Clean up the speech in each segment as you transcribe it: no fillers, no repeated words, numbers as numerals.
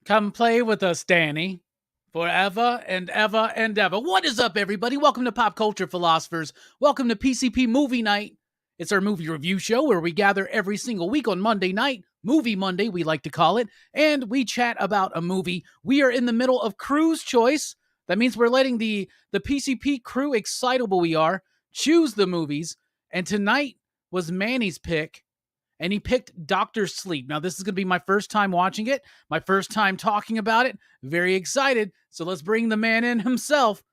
Come play with us, Danny. Forever and ever and ever. What is up, everybody? Welcome to Pop Culture Philosophers. Welcome to PCP Movie Night. It's our movie review show where we gather every single week on Monday night, Movie Monday, we like to call it, and we chat about a movie. We are in the middle of Crew's Choice. That means we're letting the PCP crew, excitable we are, choose the movies. And tonight was Manny's pick. And he picked Dr. Sleep. Now, this is going to be my first time watching it, my first time talking about it. Very excited. So let's bring the man in himself.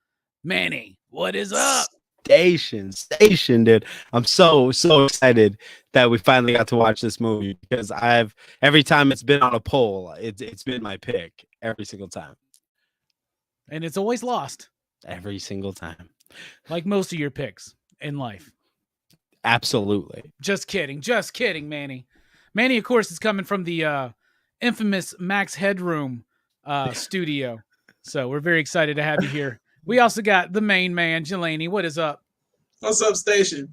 Manny, what is up? Station, dude. I'm so excited that we finally got to watch this movie because every time it's been on a poll, it's been my pick every single time. And it's always lost. Every single time. Like most of your picks in life. Absolutely. Just kidding, Manny. Manny, of course, is coming from the infamous Max Headroom studio. So we're very excited to have you here. We also got the main man, Jelani. What is up? What's up, Station?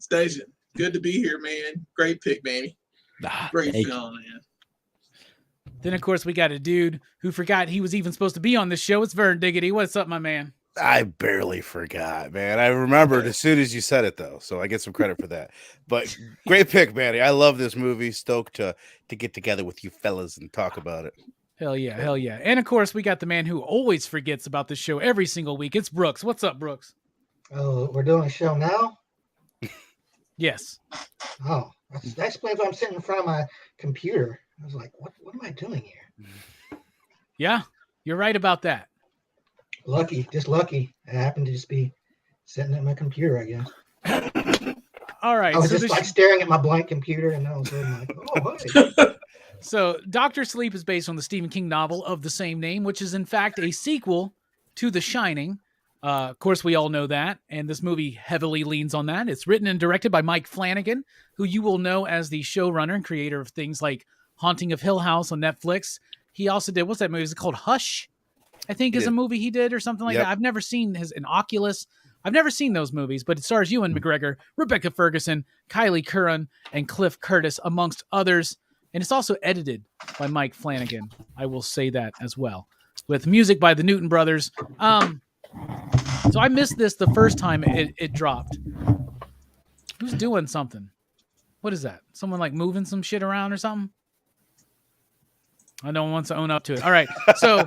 Good to be here, man. Great pick, Manny. Great film, man. Then, of course, we got a dude who forgot he was even supposed to be on this show. It's Vern Diggity. What's up, my man? I barely forgot, man. I remembered as soon as you said it, though, so I get some credit for that. But great pick, Manny. I love this movie. Stoked to get together with you fellas and talk about it. Hell yeah. And, of course, we got the man who always forgets about this show every single week. It's Brooks. What's up, Brooks? Oh, we're doing a show now? Yes. Oh, that explains why I'm sitting in front of my computer. I was like, what am I doing here? Yeah, you're right about that. Just lucky. I happened to just be sitting at my computer, I guess. All right. I was just staring at my blank computer, and all of a sudden, like, oh, hey. So, Dr. Sleep is based on the Stephen King novel of the same name, which is in fact a sequel to The Shining. Of course, we all know that, and this movie heavily leans on that. It's written and directed by Mike Flanagan, who you will know as the showrunner and creator of things like Haunting of Hill House on Netflix. He also did, what's that movie? Is it called Hush? I think is a movie he did or something like that. I've never seen an Oculus. I've never seen those movies, but it stars Ewan McGregor, Rebecca Ferguson, Kylie Curran, and Cliff Curtis, amongst others. And it's also edited by Mike Flanagan. I will say that as well. With music by the Newton Brothers. So I missed this the first time it dropped. Who's doing something? What is that? Someone like moving some shit around or something? No one wants to own up to it. All right. So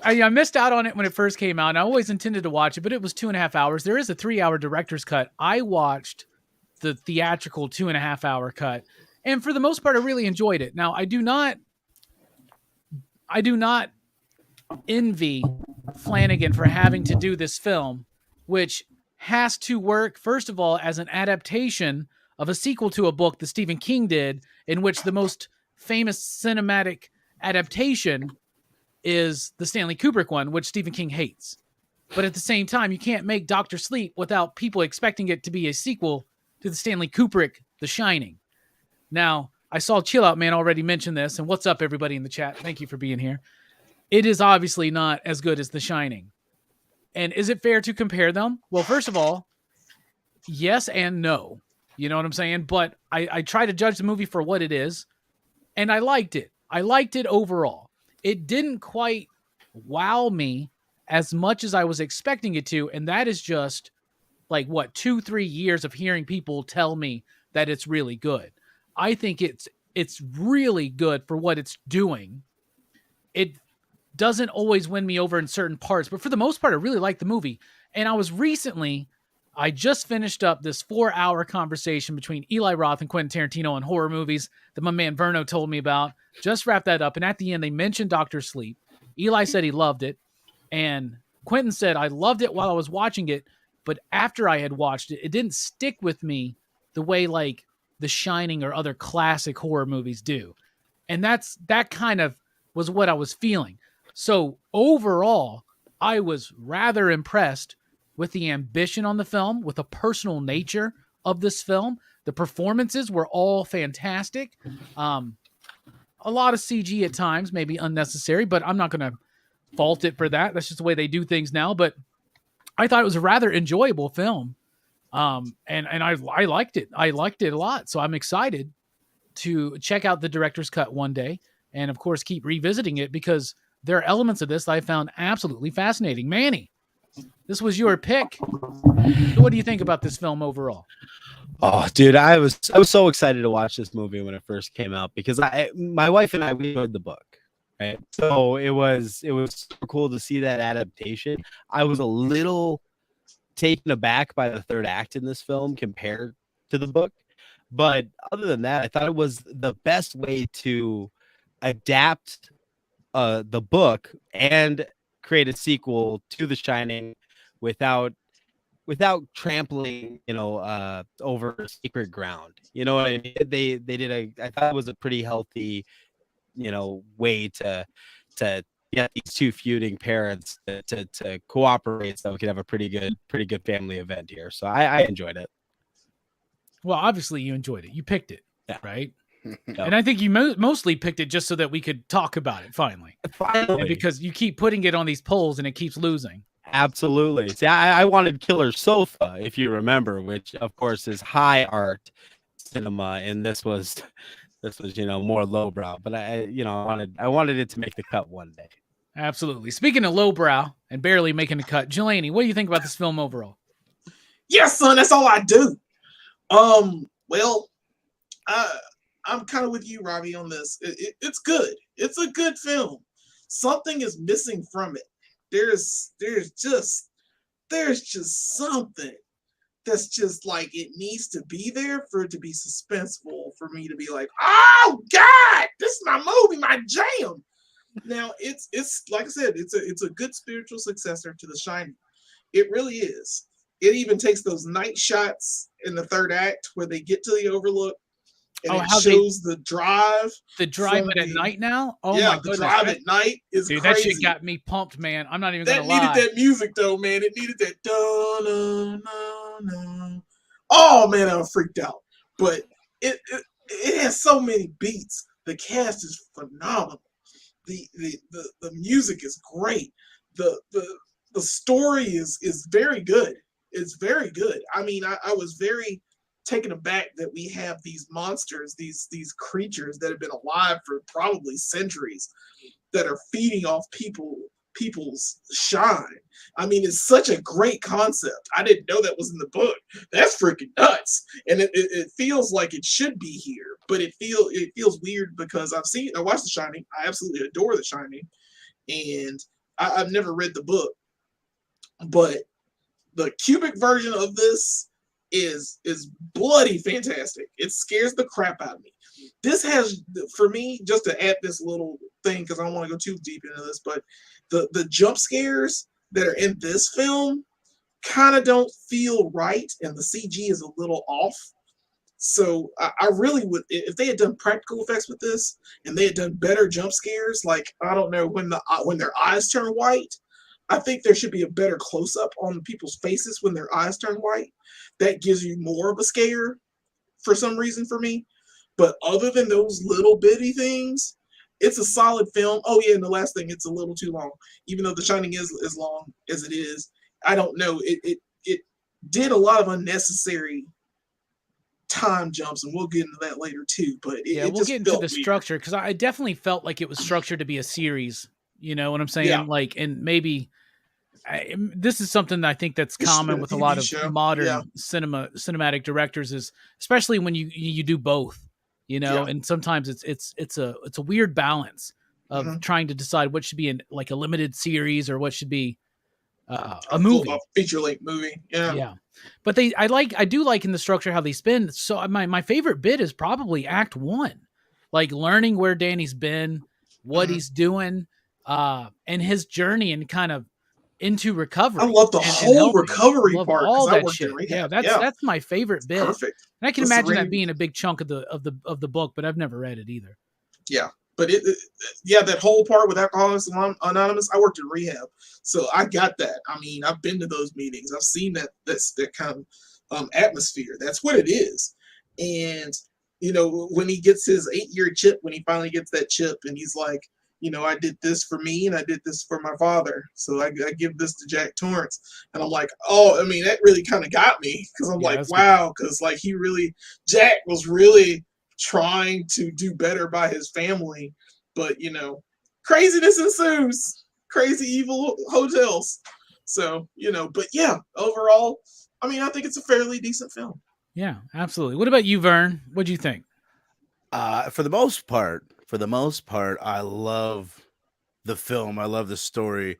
I missed out on it when it first came out. And I always intended to watch it, but it was 2.5 hours. There is a 3-hour director's cut. I watched the theatrical 2.5-hour cut. And for the most part, I really enjoyed it. Now, I do not envy Flanagan for having to do this film, which has to work, first of all, as an adaptation of a sequel to a book that Stephen King did, in which the most famous cinematic adaptation is the Stanley Kubrick one, which Stephen King hates. But at the same time, you can't make Dr. Sleep without people expecting it to be a sequel to the Stanley Kubrick The Shining. Now, I saw Chill Out Man already mention this, and what's up, everybody in the chat? Thank you for being here. It is obviously not as good as The Shining. And is it fair to compare them? Well, first of all, yes and no. You know what I'm saying? But I try to judge the movie for what it is, and I liked it. I liked it overall. It didn't quite wow me as much as I was expecting it to, and that is just like, 2-3 years of hearing people tell me that it's really good. I think it's really good for what it's doing. It doesn't always win me over in certain parts, but for the most part, I really like the movie. And I just finished up this 4-hour conversation between Eli Roth and Quentin Tarantino on horror movies that my man Verno told me about. Just wrapped that up. And at the end, they mentioned Dr. Sleep. Eli said he loved it. And Quentin said, I loved it while I was watching it, but after I had watched it, it didn't stick with me the way like The Shining or other classic horror movies do. And that kind of was what I was feeling. So overall, I was rather impressed with the ambition on the film, with the personal nature of this film. The performances were all fantastic. A lot of CG at times, maybe unnecessary, but I'm not going to fault it for that. That's just the way they do things now. But I thought it was a rather enjoyable film. And I liked it. I liked it a lot. So I'm excited to check out the director's cut one day and of course keep revisiting it because there are elements of this I found absolutely fascinating. Manny, this was your pick. So what do you think about this film overall? Oh, dude, I was so excited to watch this movie when it first came out because my wife and I, we enjoyed the book, right? So it was super cool to see that adaptation. I was a little taken aback by the third act in this film compared to the book, but other than that, I thought it was the best way to adapt the book and create a sequel to The Shining without trampling, over sacred ground. You know what I mean? They did I thought it was a pretty healthy, way to get these two feuding parents to cooperate so we could have a pretty good family event here. So I enjoyed it. Well, obviously you enjoyed it. You picked it, Yeah. right? Yep. And I think you mostly picked it just so that we could talk about it finally. And because you keep putting it on these polls and it keeps losing. Absolutely. See, I wanted Killer Sofa, if you remember, which of course is high art cinema, and this was more lowbrow. But I wanted it to make the cut one day. Absolutely. Speaking of lowbrow and barely making the cut, Jelani, what do you think about this film overall? Yes, son, that's all I do. Well, I'm kind of with you, Robbie, on this. It's good. It's a good film. Something is missing from it. There's just something that's just like it needs to be there for it to be suspenseful for me to be like, oh God, this is my movie, my jam. Now it's like I said, it's a good spiritual successor to The Shining. It really is. It even takes those night shots in the third act where they get to the Overlook and it shows the drive. The drive at night now? Oh yeah, my goodness. The drive at night is dude, crazy. That shit got me pumped, man. I'm not even going to lie. That needed that music, though, man. It needed that. Oh, man, I was freaked out. But it has so many beats. The cast is phenomenal. The music is great. The story is very good. It's very good. I mean, I was very taken aback that we have these monsters, these creatures that have been alive for probably centuries that are feeding off people's shine. I mean, it's such a great concept. I didn't know that was in the book. That's freaking nuts. And it feels like it should be here, but it feels weird because I watched The Shining. I absolutely adore The Shining, and I've never read the book, but the cubic version of this is bloody fantastic. It scares the crap out of me. This has, for me, just to add this little thing, because I don't want to go too deep into this, but the jump scares that are in this film kind of don't feel right, and the CG is a little off. So I really would, if they had done practical effects with this, and they had done better jump scares, like, I don't know, when their eyes turn white, I think there should be a better close-up on people's faces when their eyes turn white. That gives you more of a scare for some reason for me. But other than those little bitty things, it's a solid film. Oh, yeah, and the last thing, it's a little too long. Even though The Shining is as long as it is, I don't know. It did a lot of unnecessary time jumps, and we'll get into that later, too. But we'll get into the structure, because I definitely felt like it was structured to be a series. You know what I'm saying? Yeah. Like, and maybe this is something that I think that's common with a lot of modern cinematic directors, is especially when you do both, and sometimes it's a weird balance of trying to decide what should be like a limited series or what should be a movie, a feature-length movie. Yeah. But I do like in the structure how they spin. So my favorite bit is probably Act 1, like learning where Danny's been, what he's doing, and his journey and kind of into recovery. I love the whole recovery part. All that shit. Yeah, that's my favorite bit. Perfect. And I can imagine that being a big chunk of the book, but I've never read it either. Yeah, but that whole part with Alcoholics Anonymous, I worked in rehab, so I got that. I mean, I've been to those meetings. I've seen that kind of atmosphere. That's what it is. And when he gets his 8-year chip, when he finally gets that chip, and he's like, I did this for me and I did this for my father. So I give this to Jack Torrance. And I'm like, oh, I mean, that really kind of got me, because I'm like, wow, because like Jack was really trying to do better by his family. but craziness ensues. Crazy evil hotels. So, but yeah, overall, I mean, I think it's a fairly decent film. Yeah, absolutely. What about you, Vern? What'd you think? For the most part, I love the film. I love the story.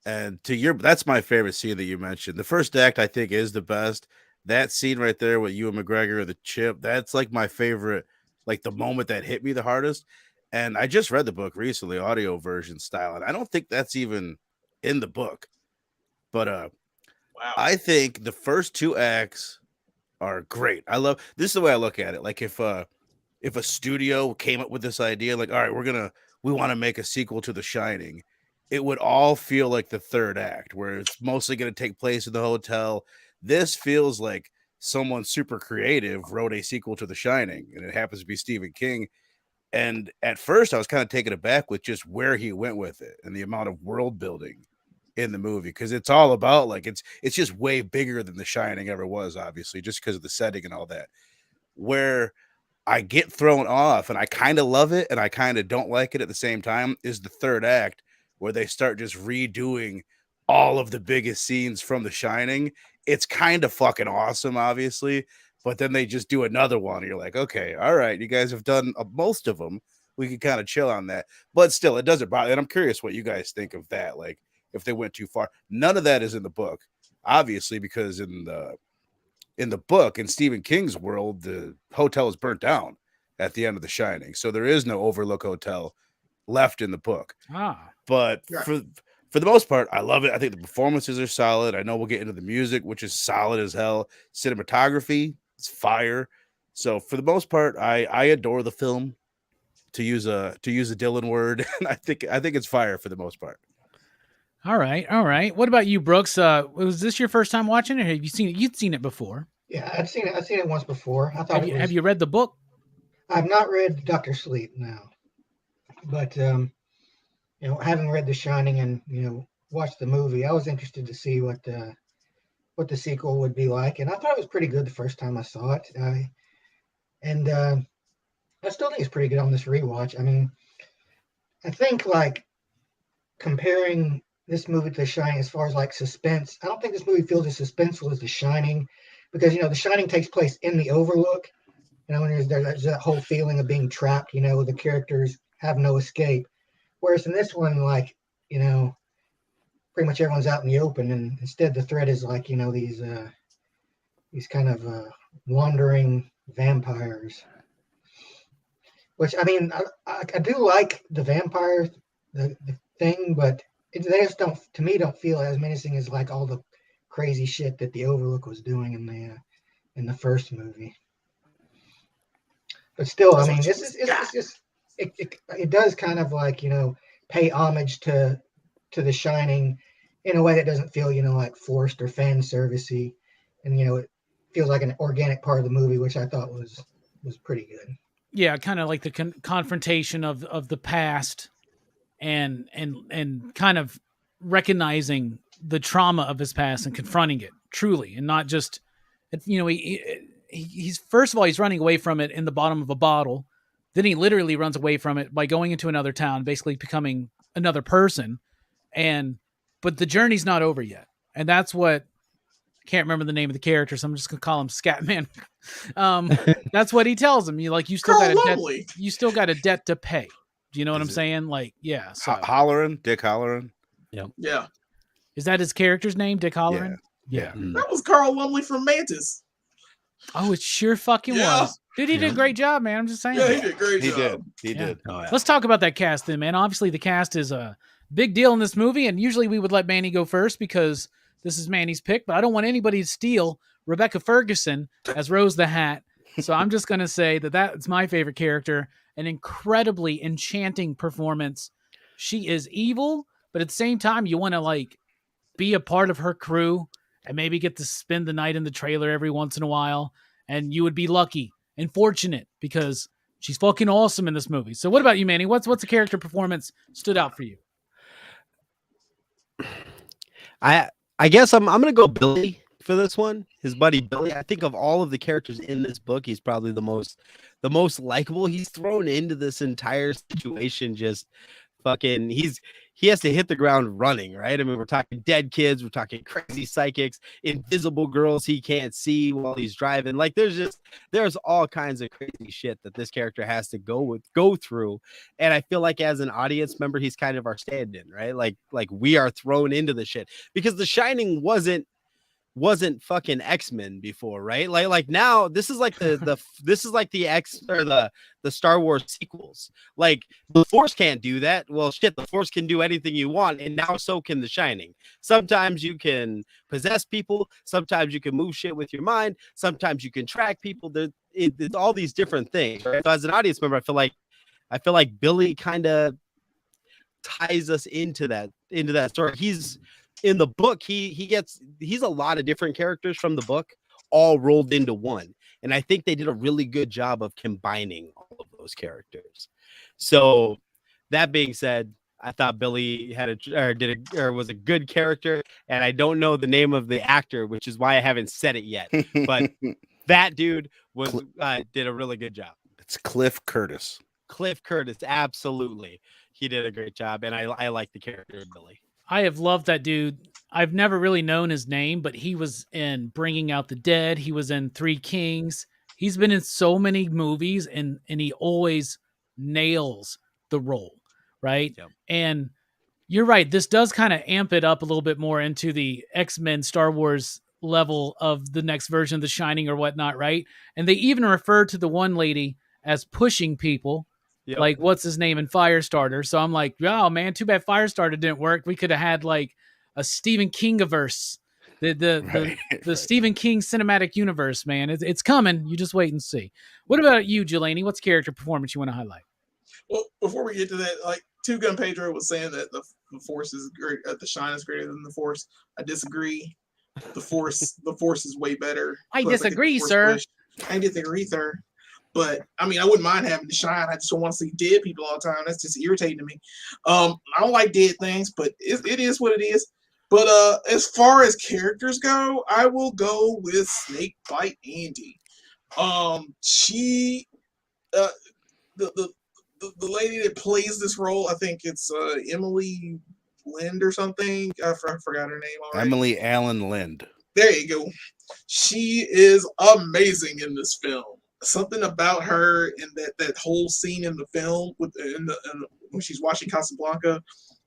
And that's my favorite scene that you mentioned. The first act, I think, is the best. That scene right there with Ewan McGregor, the chip, that's like my favorite, like the moment that hit me the hardest. And I just read the book recently, audio version style, and I don't think that's even in the book. But Wow. I think the first two acts are great. This is the way I look at it. Like if a studio came up with this idea, like, all right, we want to make a sequel to The Shining, it would all feel like the third act, where it's mostly going to take place in the hotel. This feels like someone super creative wrote a sequel to The Shining, and it happens to be Stephen King. And at first, I was kind of taken aback with just where he went with it and the amount of world building in the movie, because it's all about like it's just way bigger than The Shining ever was, obviously, just because of the setting and all that. Where I get thrown off, and I kind of love it and I kind of don't like it at the same time, is the third act, where they start just redoing all of the biggest scenes from The Shining. It's kind of fucking awesome, obviously, but then they just do another one. And you're like, okay, all right, you guys have done most of them. We can kind of chill on that, but still, it doesn't bother. And I'm curious what you guys think of that. Like, if they went too far, none of that is in the book, obviously, because in the book, in Stephen King's world, the hotel is burnt down at the end of The Shining, so there is no Overlook Hotel left in the book. But for the most part, I love it. I think the performances are solid. I know we'll get into the music, which is solid as hell. Cinematography, it's fire. So for the most part, I adore the film, to use a Dylan word. And I think it's fire for the most part. All right. What about you, Brooks? Was this your first time watching it, or have you seen it? You'd seen it before. Yeah, I've seen it once before. I thought have you read the book? I've not read Dr. Sleep now, but having read The Shining and watched the movie, I was interested to see what the sequel would be like, and I thought it was pretty good the first time I saw it. I still think it's pretty good on this rewatch. I mean, I think like comparing this movie to The Shining as far as like suspense, I don't think this movie feels as suspenseful as The Shining, because The Shining takes place in the Overlook, and there's that whole feeling of being trapped. The characters have no escape. Whereas in this one, like pretty much everyone's out in the open, and instead the threat is like these kind of wandering vampires. Which, I mean, I do like the vampire the thing, but they just don't feel as menacing as like all the crazy shit that the Overlook was doing in the first movie. But still, I mean, it does kind of like pay homage to The Shining in a way that doesn't feel like forced or fan servicey, and it feels like an organic part of the movie, which I thought was pretty good. Yeah, kind of like the confrontation of the past, and kind of recognizing the trauma of his past and confronting it truly, and not just he's first of all, he's running away from it in the bottom of a bottle. Then he literally runs away from it by going into another town, basically becoming another person. But the journey's not over yet. And that's what, I can't remember the name of the character, so I'm just going to call him Scatman. That's what he tells him. You still got a debt to pay. Do you know what I'm saying? Like, yeah. So. Dick Halloran. Yep. Yeah. Is that his character's name, Dick Halloran? Yeah. That was Carl Lumley from Mantis. Oh, it sure fucking was. Dude, he did a great job, man. I'm just saying. Yeah, he did a great job. He did. Oh, yeah. Let's talk about that cast then, man. Obviously, the cast is a big deal in this movie, and usually we would let Manny go first because this is Manny's pick, but I don't want anybody to steal Rebecca Ferguson as Rose the Hat. So I'm just going to say that's my favorite character, an incredibly enchanting performance. She is evil, but at the same time, you want to like be a part of her crew and maybe get to spend the night in the trailer every once in a while. And you would be lucky and fortunate because she's fucking awesome in this movie. So what about you, Manny? What's a character performance stood out for you? I guess I'm gonna go Billy for this one, his buddy Billy. I think of all of the characters in this book, he's probably the most likable. He's thrown into this entire situation just fucking he has to hit the ground running, right? I mean, we're talking dead kids, we're talking crazy psychics, invisible girls he can't see while he's driving. Like there's all kinds of crazy shit that this character has to go through. And I feel like as an audience member, he's kind of our stand-in, right? Like we are thrown into the shit because The Shining wasn't fucking X-Men before, right? Like now this is like this is like the X or the Star Wars sequels. Like the Force can't do that. Well, shit, the Force can do anything you want, and now so can The Shining. Sometimes you can possess people, sometimes you can move shit with your mind, sometimes you can track people. It's all these different things, right? So as an audience member, I feel like Billy kind of ties us into that story. He's in the book, he's a lot of different characters from the book all rolled into one. And I think they did a really good job of combining all of those characters. So that being said, I thought Billy was a good character, and I don't know the name of the actor, which is why I haven't said it yet. But that dude did a really good job. It's Cliff Curtis. Cliff Curtis, absolutely. He did a great job, and I like the character of Billy. I have loved that dude. I've never really known his name, but he was in Bringing Out the Dead. He was in Three Kings. He's been in so many movies, and he always nails the role, right? Yep. And you're right. This does kind of amp it up a little bit more into the X-Men Star Wars level of the next version of The Shining or whatnot, right? And they even refer to the one lady as pushing people. Yep. Like, what's his name in Firestarter? So I'm like, oh, man, too bad Firestarter didn't work. We could have had, like, a Stephen King-averse. The Stephen King cinematic universe, man. It's coming. You just wait and see. What about you, Jelani? What's character performance you want to highlight? Well, before we get to that, like, Two Gun Pedro was saying that the Force is great, the Shine is greater than the Force. I disagree. The Force is way better. I disagree, sir. I disagree, sir. But I mean, I wouldn't mind having the Shine. I just don't want to see dead people all the time. That's just irritating to me. I don't like dead things, but it is what it is. But as far as characters go, I will go with Snakebite Andy. She, the lady that plays this role, I think it's Emily Lind or something. I forgot her name already. Emily Allen Lind. There you go. She is amazing in this film. Something about her and that whole scene in the film when she's watching Casablanca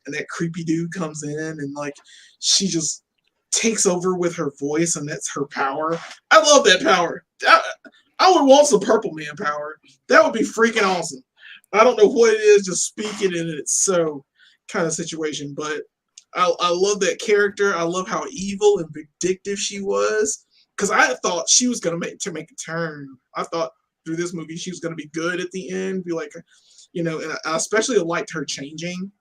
and that creepy dude comes in and like she just takes over with her voice and that's her power. I love that power. I would want some Purple Man power. That would be freaking awesome. I don't know what it is, just speaking in it so kind of situation, but I love that character. I love how evil and vindictive she was. Because I thought she was going to make a turn. I thought through this movie she was going to be good at the end, be like, and I especially liked her changing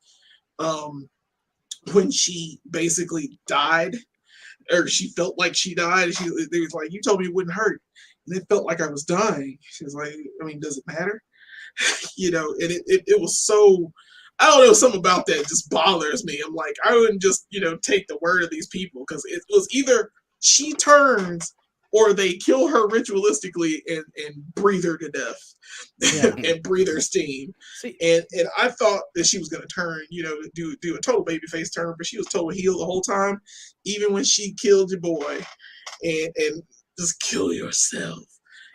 when she basically died, or she felt like she died. They was like, you told me it wouldn't hurt, and it felt like I was dying. She was like, I mean, does it matter? And it was so. I don't know, something about that just bothers me. I'm like, I wouldn't just take the word of these people, because it was either she turns or they kill her ritualistically and breathe her to death and breathe her steam. And I thought that she was going to turn, do a total babyface turn, but she was total heel the whole time, even when she killed your boy and just kill yourself.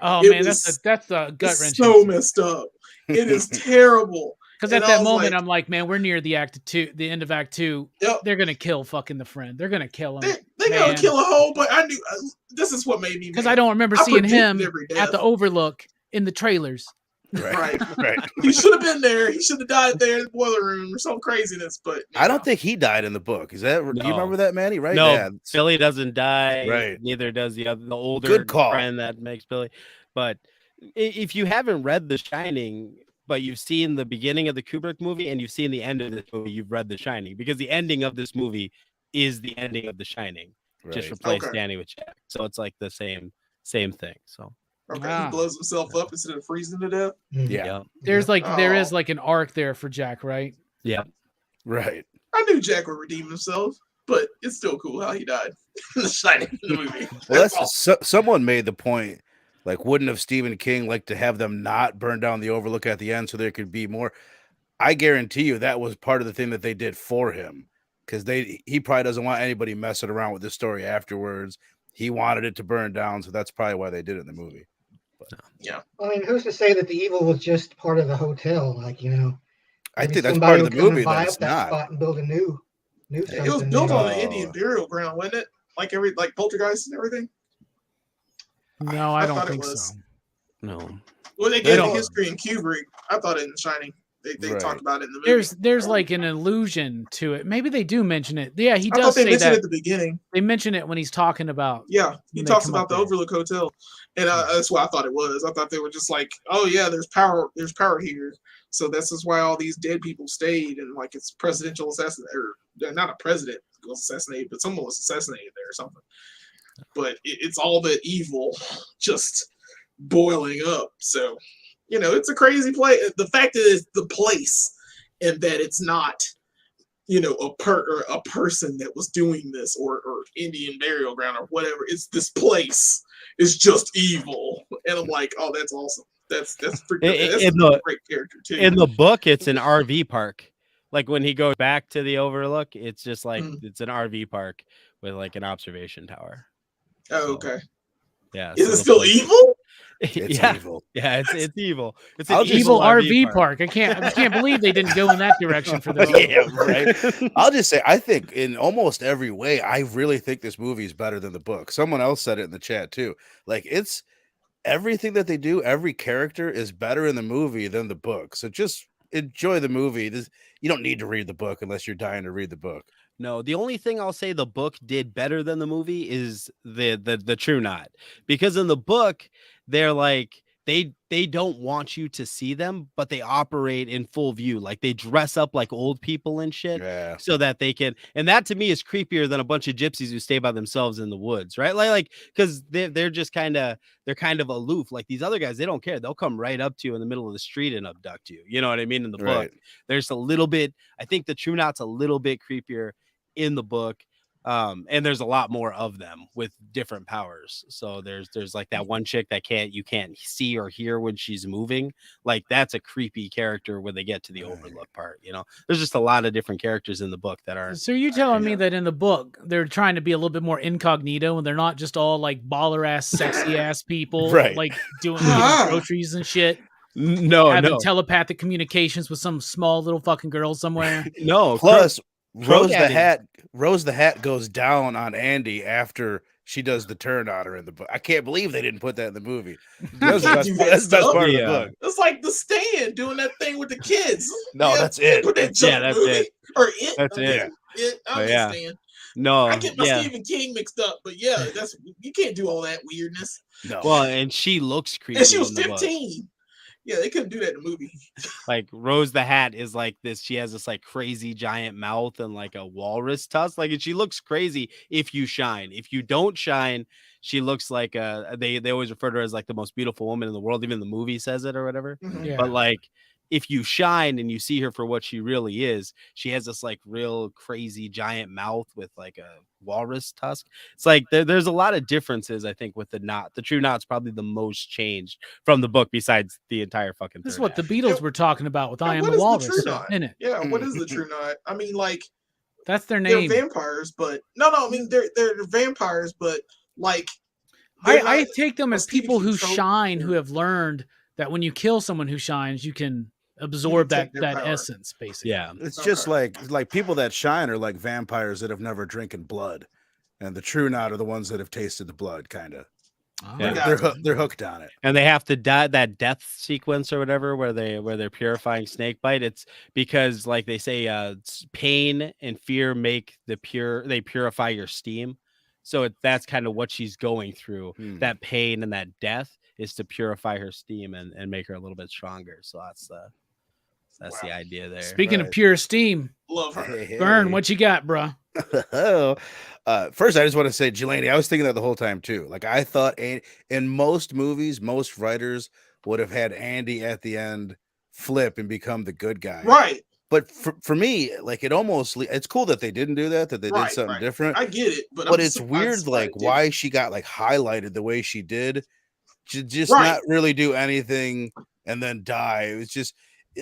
Oh, man, that's a gut wrench. So messed up. It is terrible. Because at that moment, I'm like, man, we're near the end of Act 2. Yep. They're going to kill fucking the friend. They're going to kill him. They're going to kill a whole, but I knew, this is what made me because I don't remember seeing him at the Overlook in the trailers. Right. He should have been there. He should have died there in the boiler room or some craziness, but I don't think he died in the book. Is that, do you remember that, Manny? Right? No, yeah. Billy doesn't die. Right. Neither does the older friend that makes Billy. But if you haven't read The Shining, but you've seen the beginning of the Kubrick movie and you've seen the end of this movie, you've read The Shining, because the ending of this movie is the ending of The Shining. Right. Just replace Danny with Jack. So it's like the same thing. So he blows himself up instead of freezing to death. Yeah. There is like an arc there for Jack, right? Yeah. Right. I knew Jack would redeem himself. but it's still cool how he died in The Shining in the movie. Well, That's all. someone made the point. Like, wouldn't have Stephen King like to have them not burn down the Overlook at the end so there could be more? I guarantee you that was part of the thing that they did for him, because he probably doesn't want anybody messing around with this story afterwards. He wanted it to burn down, so that's probably why they did it in the movie. But, Yeah. I mean, who's to say that the evil was just part of the hotel? Like, you know, I maybe think that's somebody part of will the come and movie buy that up it's that not. spot and build a new It was something built there. on the Indian burial ground, wasn't it? Like Poltergeist and everything. No, I don't thought it think was. so. No. Well, they gave the don't- history in Kubrick. I thought it in Shining. They Right. talked about it in the movie. There's like an allusion to it. Maybe they do mention it. Yeah, he I thought does they say mentioned that. it at the beginning. They mention it when he's talking about. Yeah, he When they talks come about up the there. Overlook Hotel, and that's what I thought it was. I thought they were just like, oh yeah, there's power here, so this is why all these dead people stayed, and like it's presidential assassin, or not a president was assassinated, but someone was assassinated there or something. But it's all the evil just boiling up. So, you know, it's a crazy place. The fact that it's the place, and that it's not, you know, a person that was doing this, or Indian burial ground or whatever. It's this place is just evil, and I'm like, oh, that's awesome. That's freaking. That's a great character too. In the book, it's an RV park. Like when he goes back to the Overlook, it's just like it's an RV park with like an observation tower. Oh, okay. Yeah. Is it still evil? It's yeah. evil. Yeah, it's evil. It's An an evil RV park. I can't believe they didn't go in that direction for this. Yeah, right. I'll just say, I think in almost every way, I really think this movie is better than the book. Someone else said it in the chat too. Like, it's everything that they do, every character is better in the movie than the book. So just enjoy the movie. You don't need to read the book unless you're dying to read the book. No, the only thing I'll say the book did better than the movie is the True Knot, because in the book they're like they don't want you to see them, but they operate in full view. Like they dress up like old people and shit, Yeah. so that they can. And that to me is creepier than a bunch of gypsies who stay by themselves in the woods, right? Like because they're just kind of aloof. Like these other guys, they don't care. They'll come right up to you in the middle of the street and abduct you. You know what I mean? In the Right. book, there's a little bit. I think the True Knot's a little bit creepier in the book. And there's a lot more of them with different powers. So there's like that one chick that you can't see or hear when she's moving. Like that's a creepy character when they get to the Overlook part. You know, there's just a lot of different characters in the book that are. So you're telling me that in the book they're trying to be a little bit more incognito, and they're not just all like baller ass, sexy ass people, Right. like getting groceries and shit. Having telepathic communications with some small little fucking girl somewhere. No. Plus, Rose Daddy. the Hat goes down on Andy after she does the turn on her in the book. I can't believe they didn't put that in the movie. That's the best part of the book. It's like The Stand doing that thing with the kids. No, that's it. Put that that's movie. it. Or it. That's it. I yeah. understand. No, I get my Stephen King mixed up, but yeah, you can't do all that weirdness. No. Well, and she looks creepy. And she was in the book. 15. Yeah, they couldn't do that in the movie. Like Rose the Hat is like this. She has this like crazy giant mouth and like a walrus tusk. Like, and she looks crazy if you shine. If you don't shine, she looks like they always refer to her as like the most beautiful woman in the world. Even the movie says it or whatever. Mm-hmm. Yeah. But like, if you shine and you see her for what she really is, she has this like real crazy giant mouth with like a walrus tusk. It's like there's a lot of differences, I think, with the Knot. The True Knot's probably the most changed from the book, besides the entire fucking. This is what the Beatles were talking about with I Am what the is Walrus, True Knot? isn't it? Yeah, what is the True Knot? I mean, like, That's their they're name. vampires, but no, I mean they're vampires, but like I take them as people who control- shine, who have learned that when you kill someone who shines, you can absorb take that their power. essence, basically. Yeah. It's just like people that shine are like vampires that have never drinking blood, and the True Knot are the ones that have tasted the blood, kind of. Yeah. They're hooked on it, and they have to die that death sequence or whatever where they're purifying snakebite. It's because, like they say, pain and fear make they purify your steam. So that's kind of what she's going through. That pain and that death is to purify her steam and make her a little bit stronger. So that's the idea there. Speaking of pure steam, love her. Vern, what you got, bro? First, I just want to say, Jelani, I was thinking that the whole time too. Like, I thought in most movies, most writers would have had Andy at the end flip and become the good guy. Right. But for me, like it's cool that they didn't do that they did something different. I get it, but it's weird, like why she got like highlighted the way she did, just not really do anything and then die. It was just,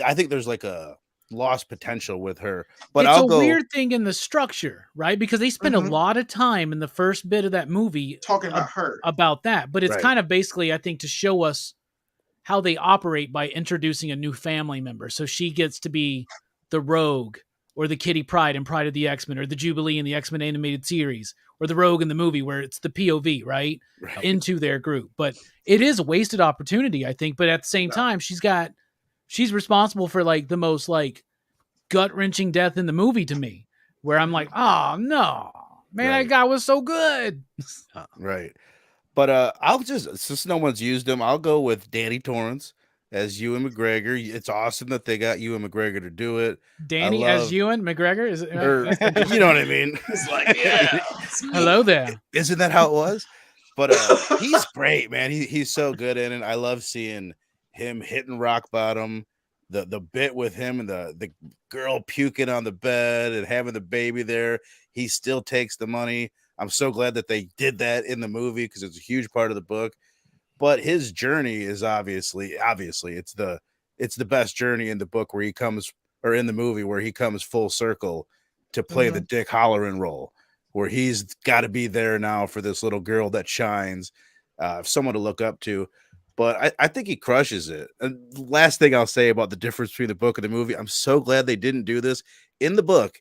I think there's like a lost potential with her. But it's a weird thing in the structure, right? Because they spend a lot of time in the first bit of that movie talking about her, about that. But it's kind of basically, I think, to show us how they operate by introducing a new family member. So she gets to be the Rogue or the Kitty Pryde in Pride of the X-Men, or the Jubilee in the X-Men animated series, or the Rogue in the movie where it's the POV, right? Into their group. But it is a wasted opportunity, I think. But at the same time, she's responsible for like the most like gut-wrenching death in the movie to me, where I'm like, oh no, man, that guy was so good. Right. But I'll just, since no one's used him, I'll go with Danny Torrance as Ewan McGregor. It's awesome that they got Ewan McGregor to do it. Danny as Ewan McGregor? Is it? You know what I mean? It's like, yeah. Hello there. Isn't that how it was? But he's great, man. He's so good in it. I love seeing him hitting rock bottom. The bit with him and the girl puking on the bed and having the baby there. He still takes the money. I'm so glad that they did that in the movie because it's a huge part of the book. But his journey is obviously it's the best journey in the book where he comes, or in the movie where he comes full circle to play the Dick Halloran role, where he's got to be there now for this little girl that shines, someone to look up to. But I think he crushes it. And last thing I'll say about the difference between the book and the movie, I'm so glad they didn't do this. In the book,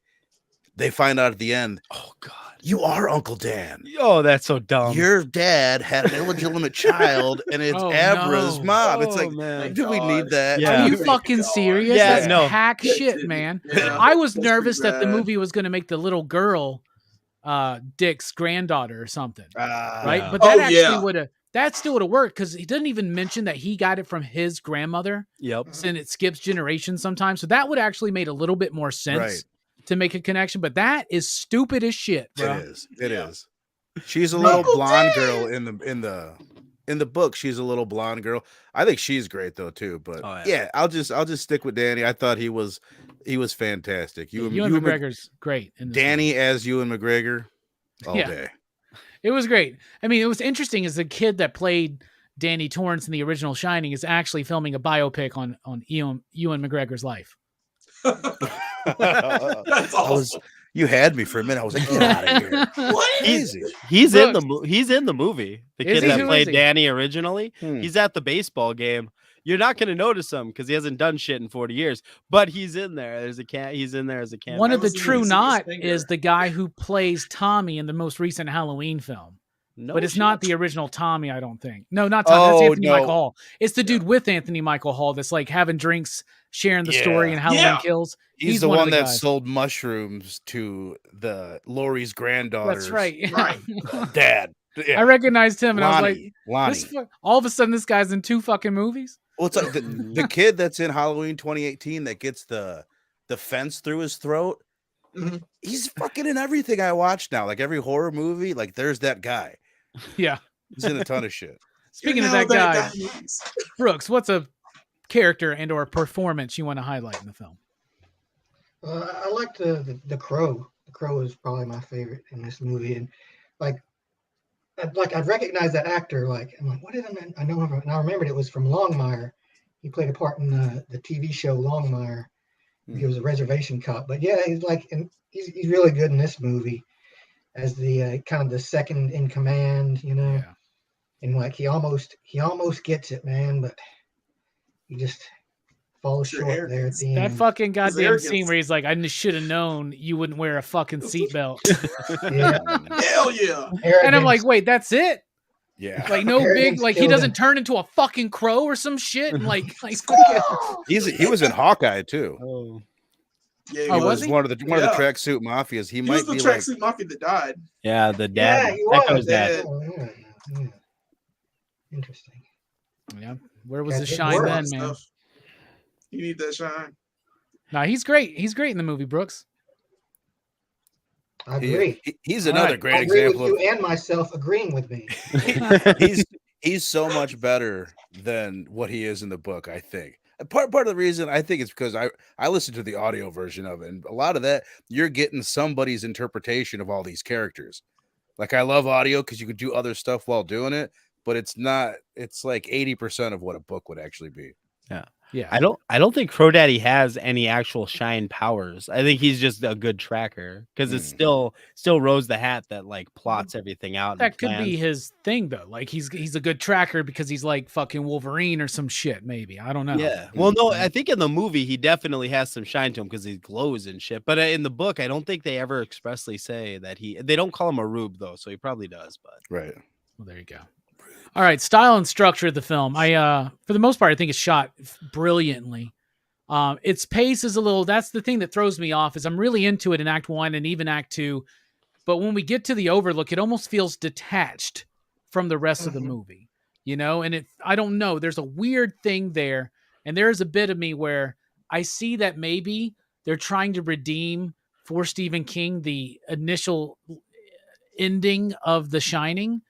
they find out at the end, oh God, you are Uncle Dan. Oh, that's so dumb. Your dad had an illegitimate child, and it's Abra's mom. It's like, man. Do we need that? Yeah. Are you fucking serious? Yeah, That's hack shit, man. Yeah. I was nervous that the movie was going to make the little girl Dick's granddaughter or something, right? But that that still would have worked because he doesn't even mention that he got it from his grandmother. Yep. And it skips generations sometimes. So that would actually made a little bit more sense to make a connection. But that is stupid as shit, bro. It is. She's a little blonde girl in the book. She's a little blonde girl. I think she's great though too. But I'll just stick with Danny. I thought he was fantastic. Ewan McGregor's great. Danny as Ewan McGregor all day. It was great. I mean, it was interesting as the kid that played Danny Torrance in the original Shining is actually filming a biopic on Ewan McGregor's life. That's awesome. You had me for a minute. I was like, get out of here. What? He's in the movie. The kid that played Danny originally. He's at the baseball game. You're not going to notice him because he hasn't done shit in 40 years, but he's in there. He's in there as a cameo. One of the true not is the guy who plays Tommy in the most recent Halloween film. No, but it's not the original Tommy, I don't think. No, not Tommy. That's Anthony Michael Hall. It's the dude with Anthony Michael Hall that's like having drinks, sharing the story in Halloween Kills. He's the one that sold mushrooms to the Laurie's granddaughter. That's right. Dad. Yeah. I recognized him and Lonnie, I was like, all of a sudden this guy's in 2 fucking movies. Well, it's like the kid that's in Halloween 2018 that gets the fence through his throat. Mm-hmm. He's fucking in everything I watch now. Like every horror movie, like there's that guy. Yeah. He's in a ton of shit. Speaking of that guy, Brooks, what's a character and or performance you want to highlight in the film? I like the Crow. The Crow is probably my favorite in this movie. And I'd recognize that actor. Like, I'm like, what is it? I know him, and I remembered it was from Longmire. He played a part in the TV show Longmire. He was a reservation cop. But yeah, he's really good in this movie as the kind of the second in command, you know. Yeah. And like he almost gets it, man, but he just falls short there at the end. That fucking goddamn scene where he's like, I should have known you wouldn't wear a fucking seatbelt. Hell yeah. And I'm like, wait, that's it? Yeah. Like no big, like he doesn't turn into a fucking crow or some shit. And like he was in Hawkeye too. Oh. Yeah, he was one of the tracksuit mafias. He might was be the tracksuit mafia that died. Yeah, the dad. Yeah, he was dead. Yeah. Interesting. Yeah. Where was the shine then, man? You need that shine. No, he's great. He's great in the movie, Brooks. I agree. He's another great example of you and myself agreeing with me. He's so much better than what he is in the book, I think. Part of the reason I think it's because I listened to the audio version of it, and a lot of that you're getting somebody's interpretation of all these characters. Like I love audio because you could do other stuff while doing it, but it's not. It's like 80% of what a book would actually be. Yeah. I don't think Crow Daddy has any actual shine powers. I think he's just a good tracker because it's still Rose the Hat that like plots everything out. That could be his thing though. Like he's a good tracker because he's like fucking Wolverine or some shit. Maybe I don't know. Yeah. Well, no, I think in the movie he definitely has some shine to him because he glows and shit. But in the book, I don't think they ever expressly say that they don't call him a rube though, so he probably does. But Right. Well, there you go. All right, style and structure of the film. For the most part, I think it's shot brilliantly. Its pace is a little. That's the thing that throws me off. Is I'm really into it in Act 1 and even Act 2, but when we get to the Overlook, it almost feels detached from the rest of the movie. You know, and I don't know. There's a weird thing there, and there is a bit of me where I see that maybe they're trying to redeem for Stephen King the initial ending of The Shining,